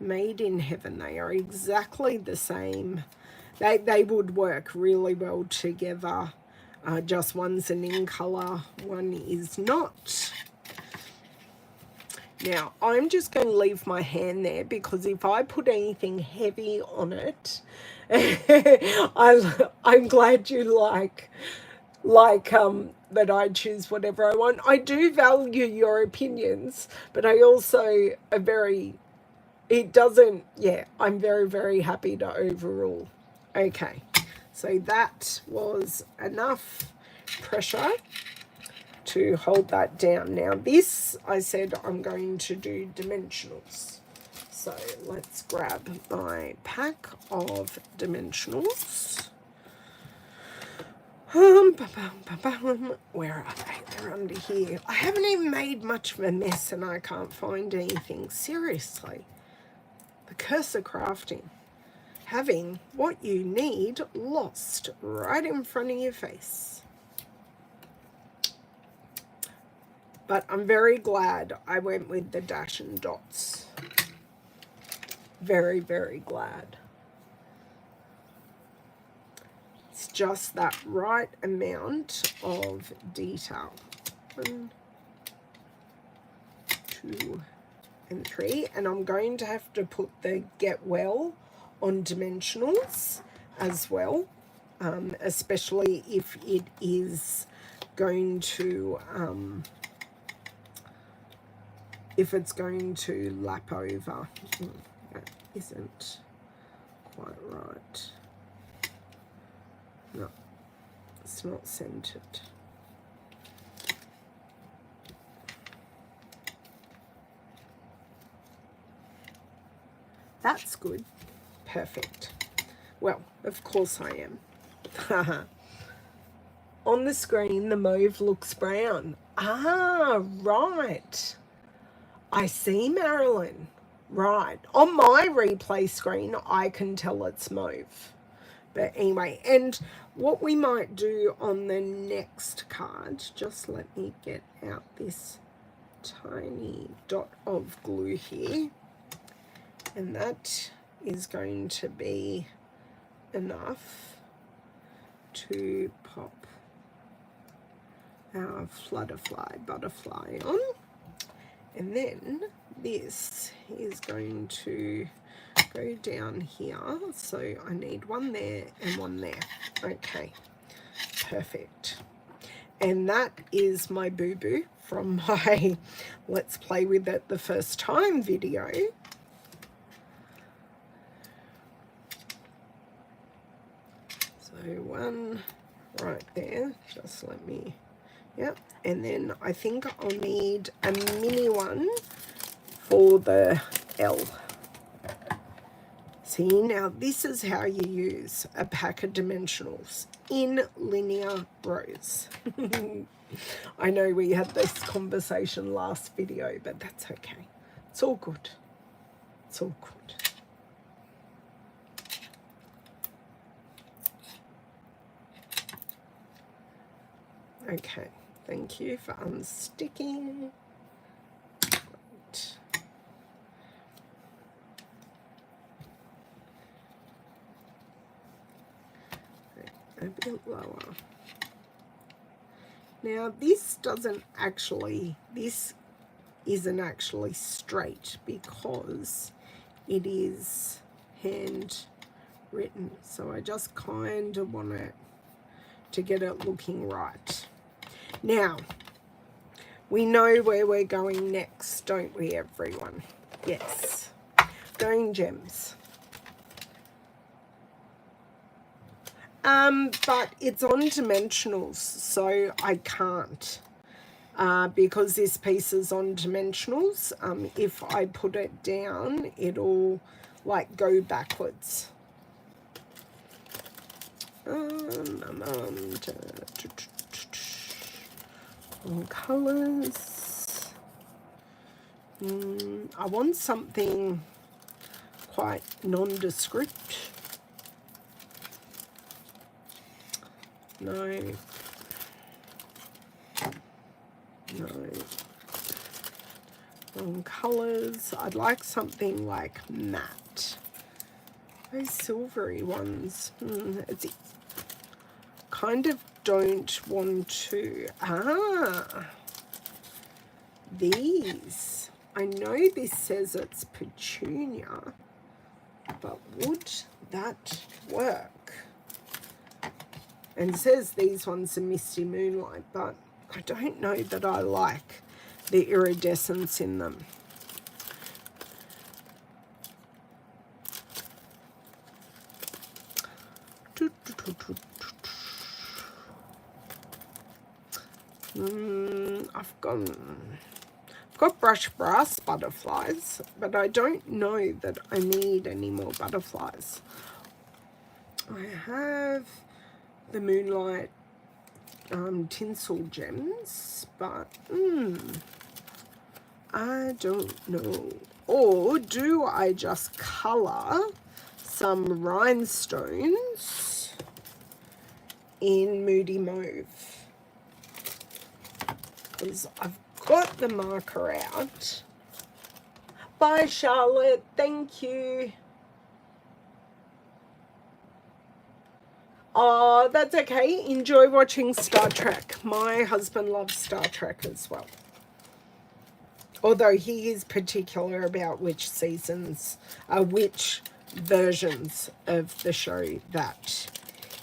made in heaven. They are exactly the same. They would work really well together. Just one's an in color, one is not. Now I'm just going to leave my hand there because if I put anything heavy on it, I'm glad you like that I choose whatever I want. I do value your opinions, but I also are very, it doesn't, yeah, I'm very, very happy to overrule. Okay, so that was enough pressure to hold that down. Now this, I said I'm going to do dimensionals. So let's grab my pack of dimensionals. Where are they? They're under here. I haven't even made much of a mess and I can't find anything. Seriously. The curse of crafting. Having what you need lost right in front of your face. But I'm very glad I went with the dash and dots. Very, very glad. It's just that right amount of detail. 1, 2, and 3. And I'm going to have to put the get well on dimensionals as well, especially if it is going to if it's going to lap over. That isn't quite right. No, it's not centered. That's good. Perfect. Well, of course I am. On the screen, the mauve looks brown. Ah, right. I see, Marilyn. Right. On my replay screen, I can tell it's mauve. But anyway, and what we might do on the next card, just let me get out this tiny dot of glue here. And that is going to be enough to pop our butterfly on. And then this is going to go down here. So I need one there and one there. Okay, perfect. And that is my boo-boo from my Let's Play With It the First Time video. So one right there, just let me, yep. And then I think I'll need a mini one for the L. See, now this is how you use a pack of dimensionals in linear rows. I know we had this conversation last video, but that's okay. It's all good. It's all good. Okay, thank you for unsticking. Right. A bit lower. Now this isn't actually straight because it is hand written. So I just kind of want it to get it looking right. Now, we know where we're going next, don't we, everyone? Yes. Going gems. But it's on dimensionals, so I can't. Because this piece is on dimensionals, if I put it down, it'll, like, go backwards. Colors. I want something quite nondescript. No. Colors. I'd like something like matte. Those silvery ones. It's kind of don't want to. These. I know this says it's petunia, but would that work? And it says these ones are Misty Moonlight, but I don't know that I like the iridescence in them. I've got brush brass butterflies, but I don't know that I need any more butterflies. I have the Moonlight tinsel gems, but I don't know. Or do I just colour some rhinestones in Moody Mauve? Because I've got the marker out. Bye, Charlotte. Thank you. Oh, that's okay. Enjoy watching Star Trek. My husband loves Star Trek as well. Although he is particular about which seasons, which versions of the show that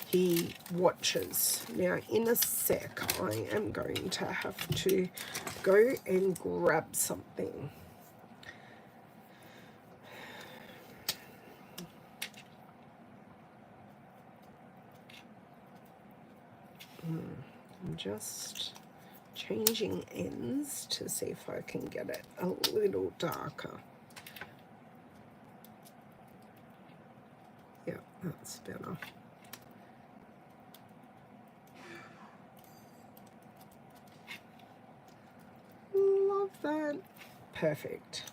he watches. Now, in a sec, I am going to have to go and grab something. I'm just changing ends to see if I can get it a little darker. Yeah, that's better. Love that. Perfect.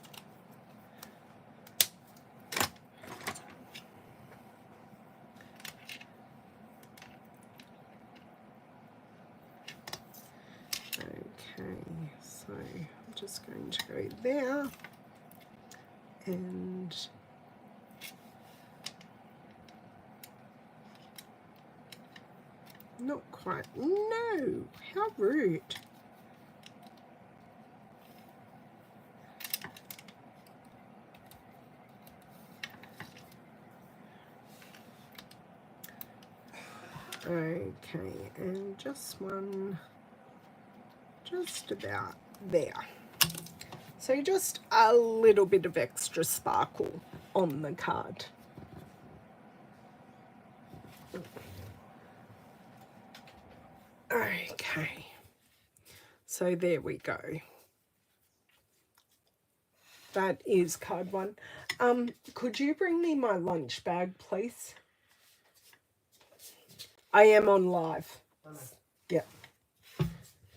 Okay, so I'm just going to go there and not quite. No, how rude. Okay, and just one, just about there. So just a little bit of extra sparkle on the card. Okay, so there we go. That is card one. Could you bring me my lunch bag, please? I am on live. Yeah.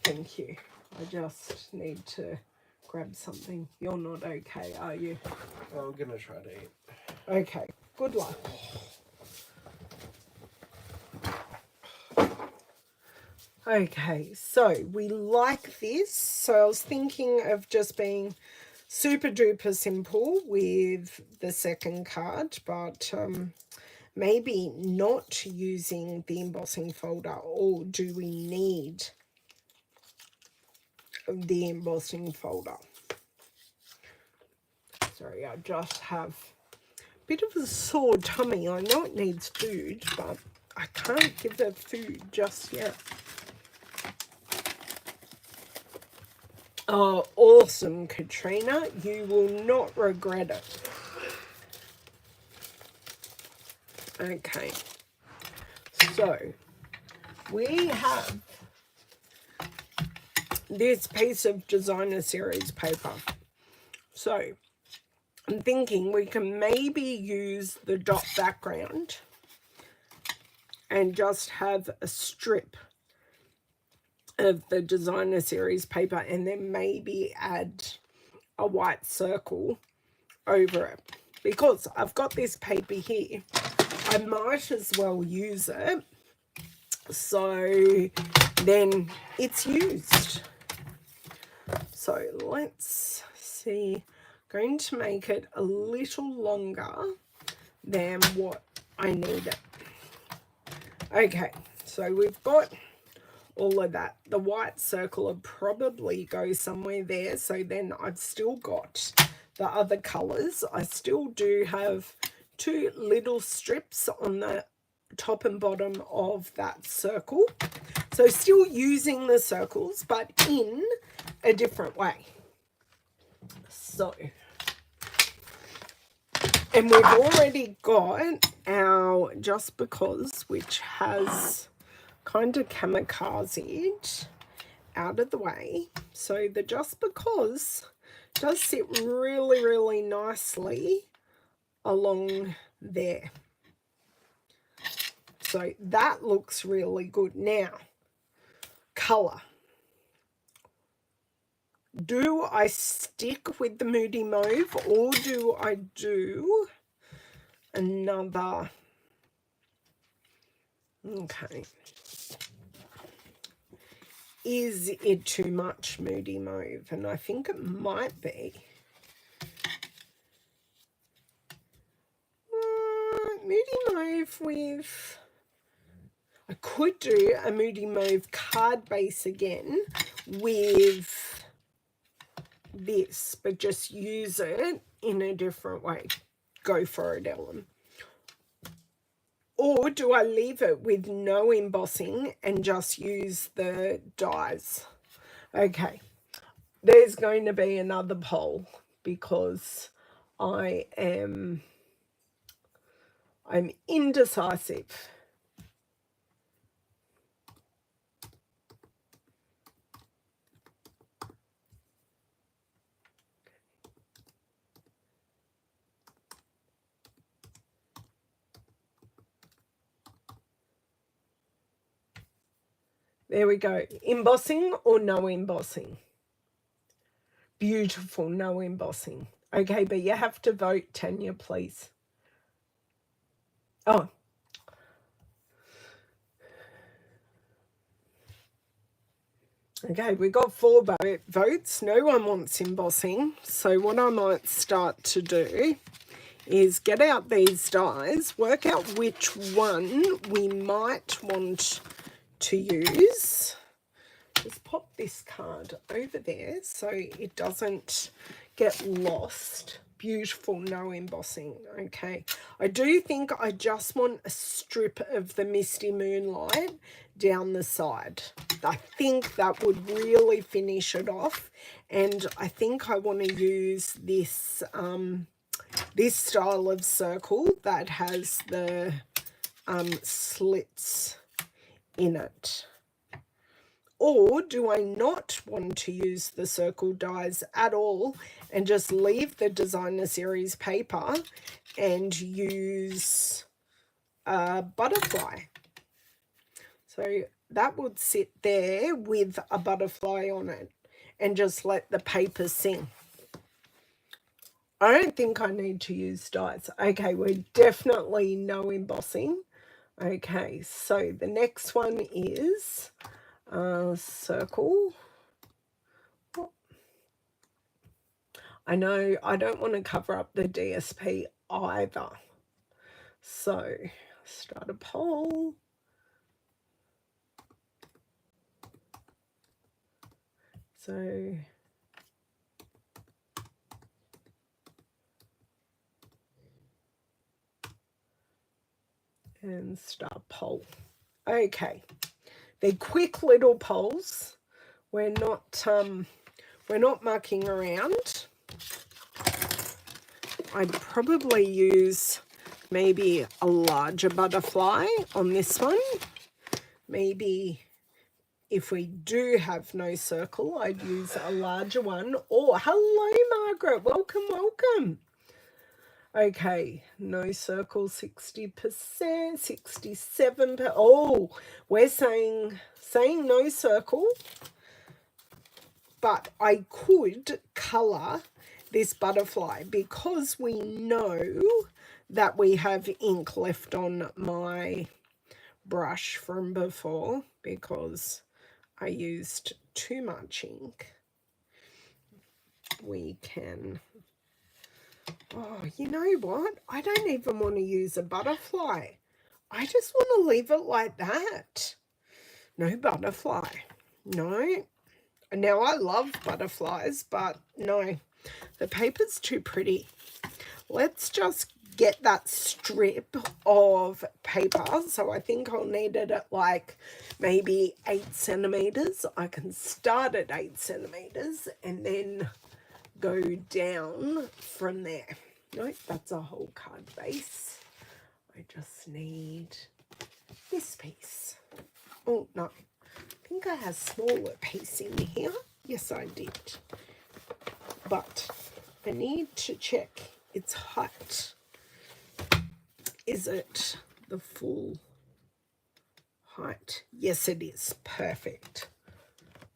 Thank you. I just need to grab something. You're not okay, are you? I'm gonna try to eat. Okay. Good luck. Okay, so we like this. So I was thinking of just being super duper simple with the second card, but maybe not using the embossing folder, or do we need the embossing folder? Sorry, I just have a bit of a sore tummy. I know it needs food, but I can't give it food just yet. Oh, awesome, Katrina. You will not regret it. Okay. So, we have this piece of designer series paper. So, I'm thinking we can maybe use the dot background and just have a strip of the designer series paper and then maybe add a white circle over it. Because I've got this paper here, I might as well use it. So then it's used. So let's see. I'm going to make it a little longer than what I need it. Okay, so we've got all of that. The white circle will probably go somewhere there. So then I've still got the other colors. I still do have two little strips on the top and bottom of that circle. So still using the circles, but in a different way. So, and we've already got our Just Because, which has kind of kamikazed out of the way. So the Just Because does sit really, really nicely along there. So that looks really good. Now, colour. Do I stick with the Moody Mauve or do I do another? Okay. Is it too much Moody Mauve? And I think it might be. Moody Mauve with... I could do a Moody Mauve card base again with this, but just use it in a different way. Go for it, Ellen. Or do I leave it with no embossing and just use the dies? Okay, there's going to be another poll because I'm indecisive. There we go. Embossing or no embossing? Beautiful, no embossing. Okay, but you have to vote, Tanya, please. Oh. Okay, we got 4 votes. No one wants embossing. So what I might start to do is get out these dies, work out which one we might want to use. Just pop this card over there so it doesn't get lost. Beautiful, no embossing. Okay, I do think I just want a strip of the Misty Moonlight down the side. I think that would really finish it off, and I think I want to use this this style of circle that has the slits in it. Or do I not want to use the circle dies at all and just leave the designer series paper and use a butterfly? So that would sit there with a butterfly on it and just let the paper sing. I don't think I need to use dies. Okay, we're definitely no embossing. Okay, so the next one is circle. I know I don't want to cover up the DSP either. So start a poll. So and start poll. Okay. They're quick little polls. We're not mucking around. I'd probably use maybe a larger butterfly on this one. Maybe if we do have no circle, I'd use a larger one. Oh, hello, Margaret. Welcome, welcome. Okay, no circle, 60%, 67%. Oh, we're saying no circle, but I could colour this butterfly because we know that we have ink left on my brush from before because I used too much ink. We can... Oh, you know what? I don't even want to use a butterfly. I just want to leave it like that. No butterfly. No. Now, I love butterflies, but no. The paper's too pretty. Let's just get that strip of paper. So I think I'll need it at like maybe 8 centimeters. I can start at 8 centimeters and then go down from there. Nope, that's a whole card base. I just need this piece. Oh, no. I think I have a smaller piece in here. Yes, I did. but I need to check its height. Is it the full height? Yes, it is. Perfect.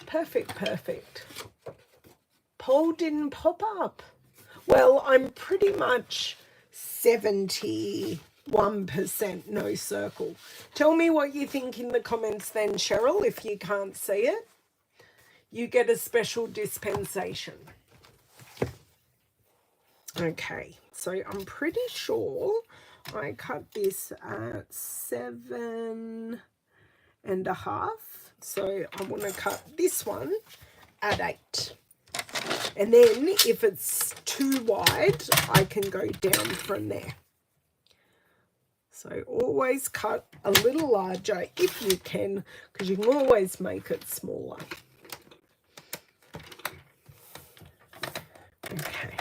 Perfect, perfect. Poll didn't pop up. Well, I'm pretty much 71% no circle. Tell me what you think in the comments then, Cheryl. If you can't see it, you get a special dispensation. Okay, so I'm pretty sure I cut this at 7.5. So I want to cut this one at 8. And then if it's too wide, I can go down from there. So always cut a little larger if you can, because you can always make it smaller. Okay.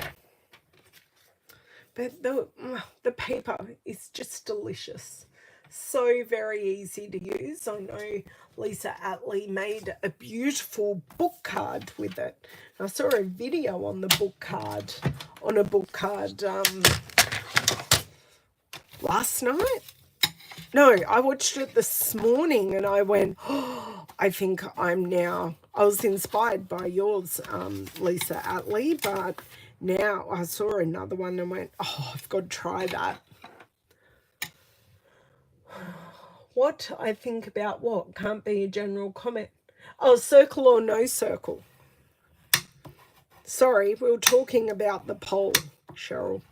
But the paper is just delicious. So very easy to use. I know Lisa Attlee made a beautiful book card with it. I saw a video on the book card, last night. No, I watched it this morning and I went, oh, I think I was inspired by yours, Lisa Attlee, but now I saw another one and went, oh, I've got to try that. What I think about what? Can't be a general comment. Oh, circle or no circle? Sorry, we were talking about the poll, Cheryl.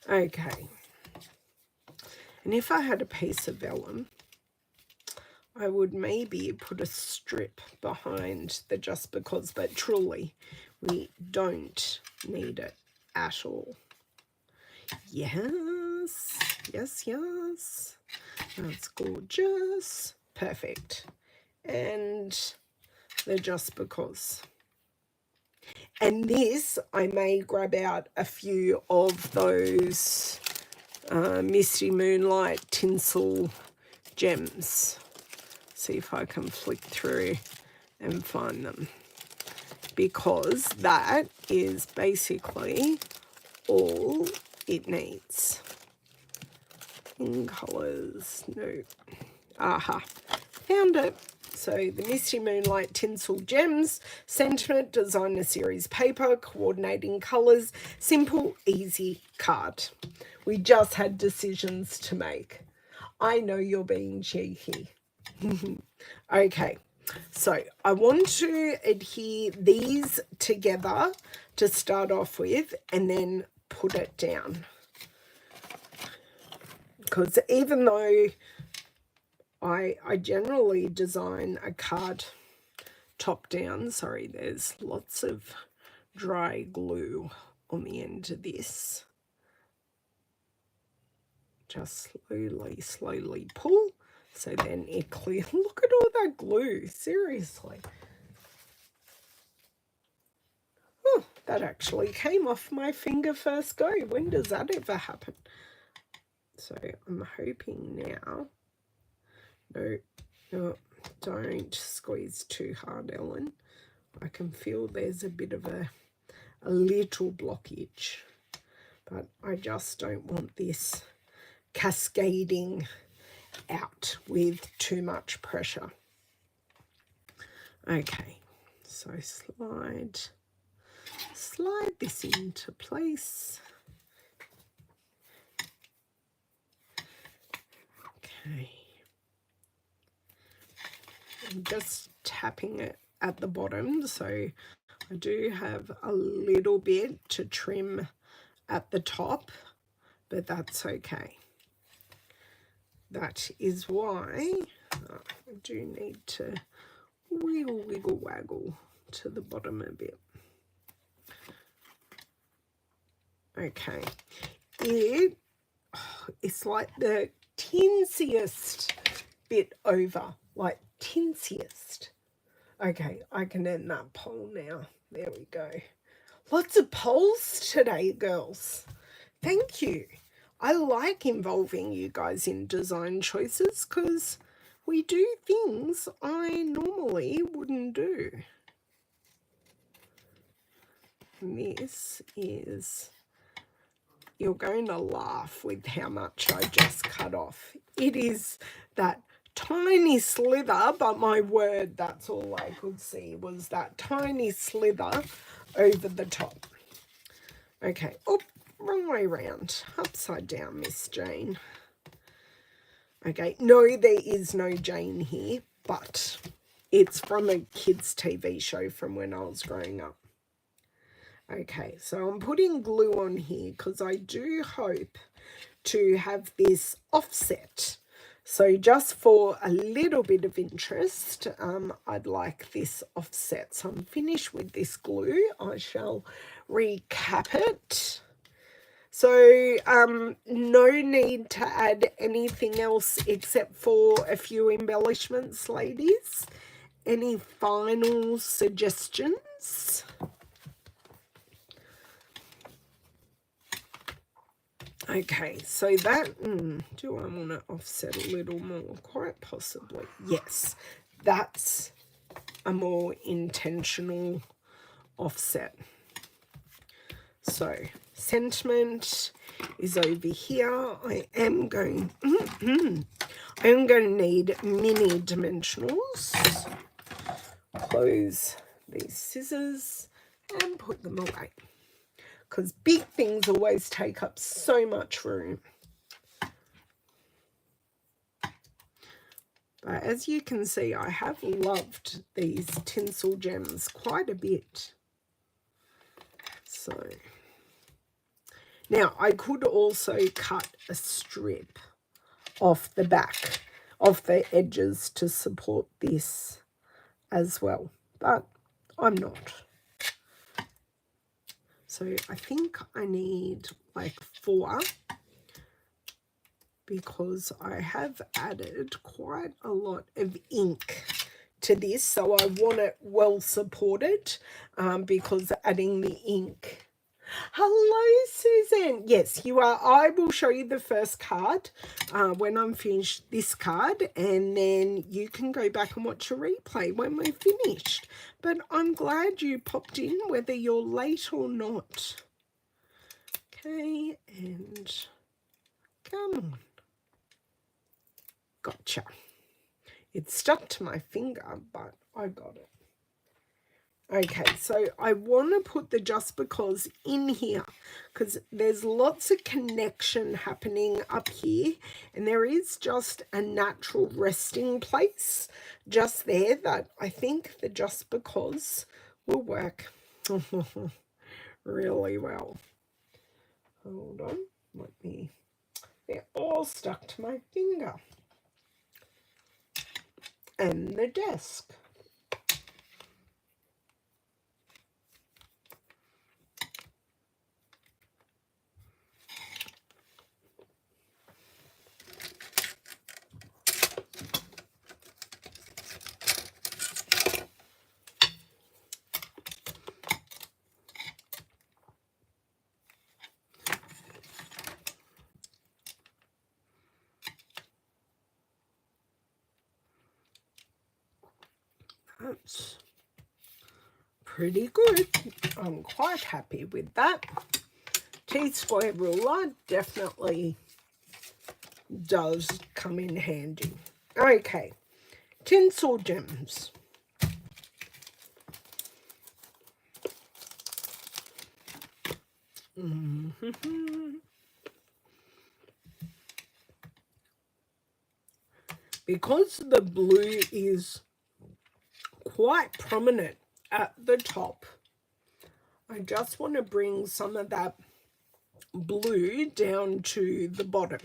Okay. And if I had a piece of vellum, I would maybe put a strip behind the just because, but truly, we don't need it at all. Yes, yes, yes. That's gorgeous. Perfect. And the just because. And this, I may grab out a few of those Misty Moonlight tinsel gems. See if I can flick through and find them. Because that is basically all it needs. In colours, no. Aha, found it. So the Misty Moonlight Tinsel Gems, Sentiment Designer Series paper, coordinating colours, simple, easy card. We just had decisions to make. I know you're being cheeky. Okay, so I want to adhere these together to start off with and then put it down. Because even though I generally design a card top down, sorry, there's lots of dry glue on the end of this. Just slowly pull, so then it clear. Look at all that glue, seriously. Oh, that actually came off my finger first go. When does that ever happen? So I'm hoping now. No, don't squeeze too hard, Ellen. I can feel there's a bit of a little blockage, but I just don't want this cascading out with too much pressure. Okay, so slide this into place. Okay. I'm just tapping it at the bottom, so I do have a little bit to trim at the top, but that's okay. That is why I do need to wiggle waggle to the bottom a bit. Okay, it's like the tinsiest bit over, like tinsiest. Okay, I can end that poll now. There we go. Lots of polls today, girls. Thank you. I like involving you guys in design choices because we do things I normally wouldn't do. And this is, you're going to laugh with how much I just cut off. It is that tiny slither, but my word, that's all I could see was that tiny slither over the top. Okay, oh, wrong way round. Upside down, Miss Jane. Okay, no, there is no Jane here, but it's from a kids' TV show from when I was growing up. Okay, so I'm putting glue on here because I do hope to have this offset. So just for a little bit of interest, I'd like this offset. So I'm finished with this glue. I shall recap it. So no need to add anything else except for a few embellishments, ladies. Any final suggestions? Okay, so that, do I want to offset a little more? Quite possibly. Yes, that's a more intentional offset. So, sentiment is over here. I am going to need mini dimensionals. Close these scissors and put them away, because big things always take up so much room. But as you can see, I have loved these tinsel gems quite a bit. So now I could also cut a strip off the back, off the edges to support this as well, but I'm not. So I think I need like 4, because I have added quite a lot of ink to this, so I want it well supported, because adding the ink. Hello, Susan. Yes, you are. I will show you the first card when I'm finished this card, and then you can go back and watch a replay when we're finished. But I'm glad you popped in, whether you're late or not. Okay, and come on. Gotcha. It stuck to my finger, but I got it. Okay, so I want to put the just because in here, because there's lots of connection happening up here, and there is just a natural resting place just there that I think the just because will work really well. Hold on, they're all stuck to my finger. And the desk. That's pretty good. I'm quite happy with that. T-square ruler definitely does come in handy. Okay, tinsel gems. Because the blue is quite prominent at the top, I just want to bring some of that blue down to the bottom.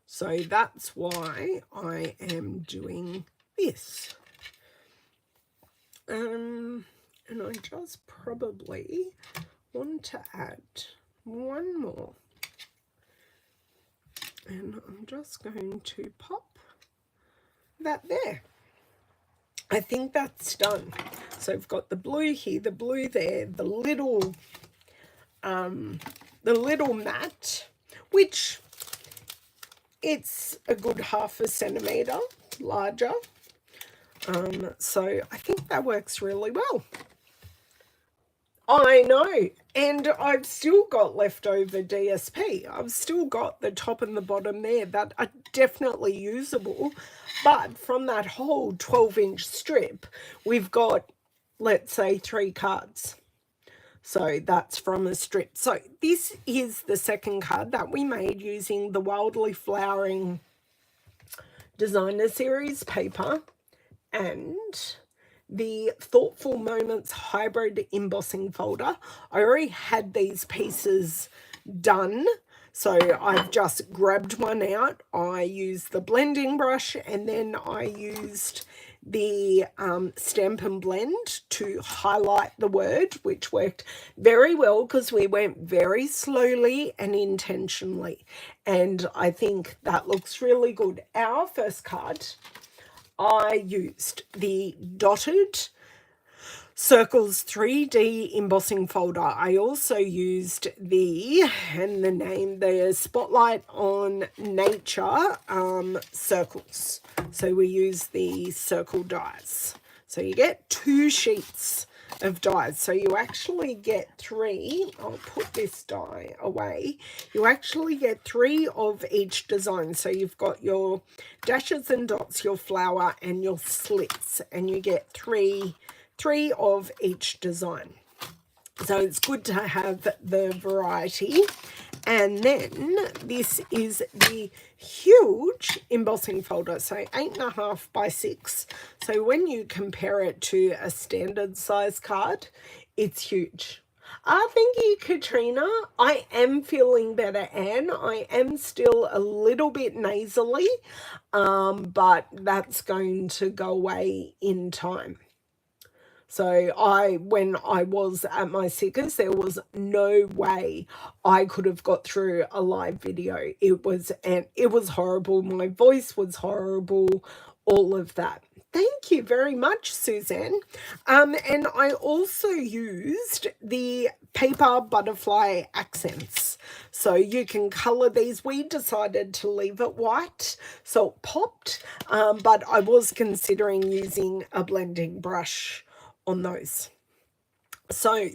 So that's why I am doing this. And I just probably want to add one more. And I'm just going to pop that there. I think that's done. So I've got the blue here, the blue there, the little mat, which it's a good 1/2 centimetre. larger. So I think that works really well. I know, and I've still got leftover DSP. I've still got the top and the bottom there that are definitely usable, but from that whole 12-inch strip, we've got, let's say, 3 cards. So that's from a strip. So this is the second card that we made using the Wildly Flowering Designer Series paper and the Thoughtful Moments Hybrid Embossing folder. I already had these pieces done, so I've just grabbed one out. I used the blending brush, and then I used the Stampin' Blend to highlight the word, which worked very well because we went very slowly and intentionally, and I think that looks really good. Our first card, I used the Dotted Circles 3D embossing folder. I also used the Spotlight on Nature circles. So we use the circle dies. So you get 2 sheets of dies. So you actually get 3. I'll put this die away. You actually get 3 of each design. So you've got your dashes and dots, your flower, and your slits, and you get 3 of each design. So it's good to have the variety. And then this is the huge embossing folder, so 8.5 by 6. So when you compare it to a standard size card, it's huge. Thank you, Katrina. I am feeling better, Anne. I am still a little bit nasally, but that's going to go away in time. So when I was at my sickest, there was no way I could have got through a live video. It was horrible. My voice was horrible, all of that. Thank you very much, Suzanne. And I also used the paper butterfly accents. So you can color these. We decided to leave it white, so it popped, but I was considering using a blending brush on those. So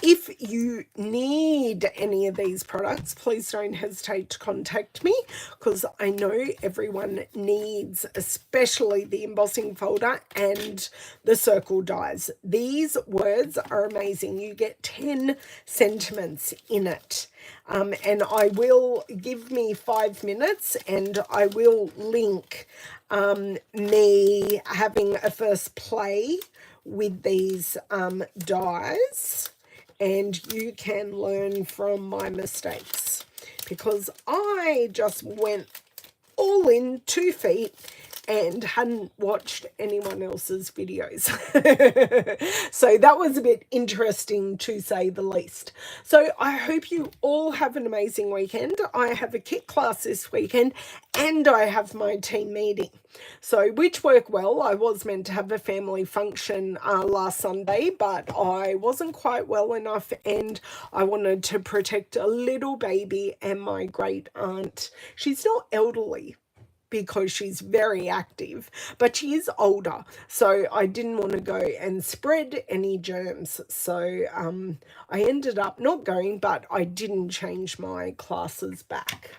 if you need any of these products, please don't hesitate to contact me, because I know everyone needs, especially the embossing folder and the circle dies. These words are amazing. You get 10 sentiments in it. And I will give me 5 minutes and I will link me having a first play with these dies, and you can learn from my mistakes, because I just went all in 2 feet and hadn't watched anyone else's videos. So that was a bit interesting, to say the least. So I hope you all have an amazing weekend. I have a kit class this weekend and I have my team meeting, so which work well. I was meant to have a family function last Sunday, but I wasn't quite well enough, and I wanted to protect a little baby and my great aunt. She's not elderly, because she's very active, but she is older, so I didn't want to go and spread any germs. So I ended up not going, but I didn't change my classes back.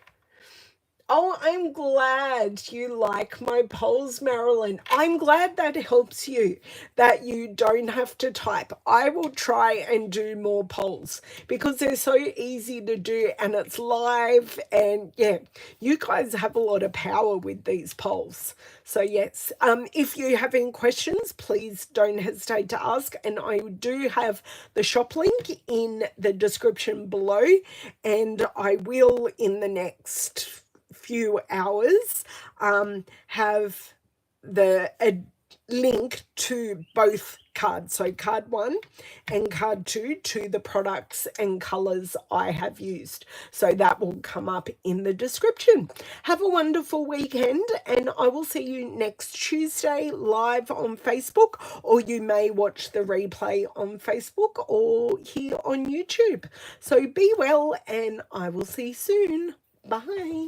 Oh, I'm glad you like my polls, Marilyn. I'm glad that helps you, that you don't have to type. I will try and do more polls because they're so easy to do and it's live. And yeah, you guys have a lot of power with these polls. So yes, if you have any questions, please don't hesitate to ask. And I do have the shop link in the description below, and I will, in the next few hours, have a link to both cards, so card 1 and card 2, to the products and colors I have used. So that will come up in the description. Have a wonderful weekend, and I will see you next Tuesday live on Facebook, or you may watch the replay on Facebook or here on YouTube. So be well, and I will see you soon. Bye.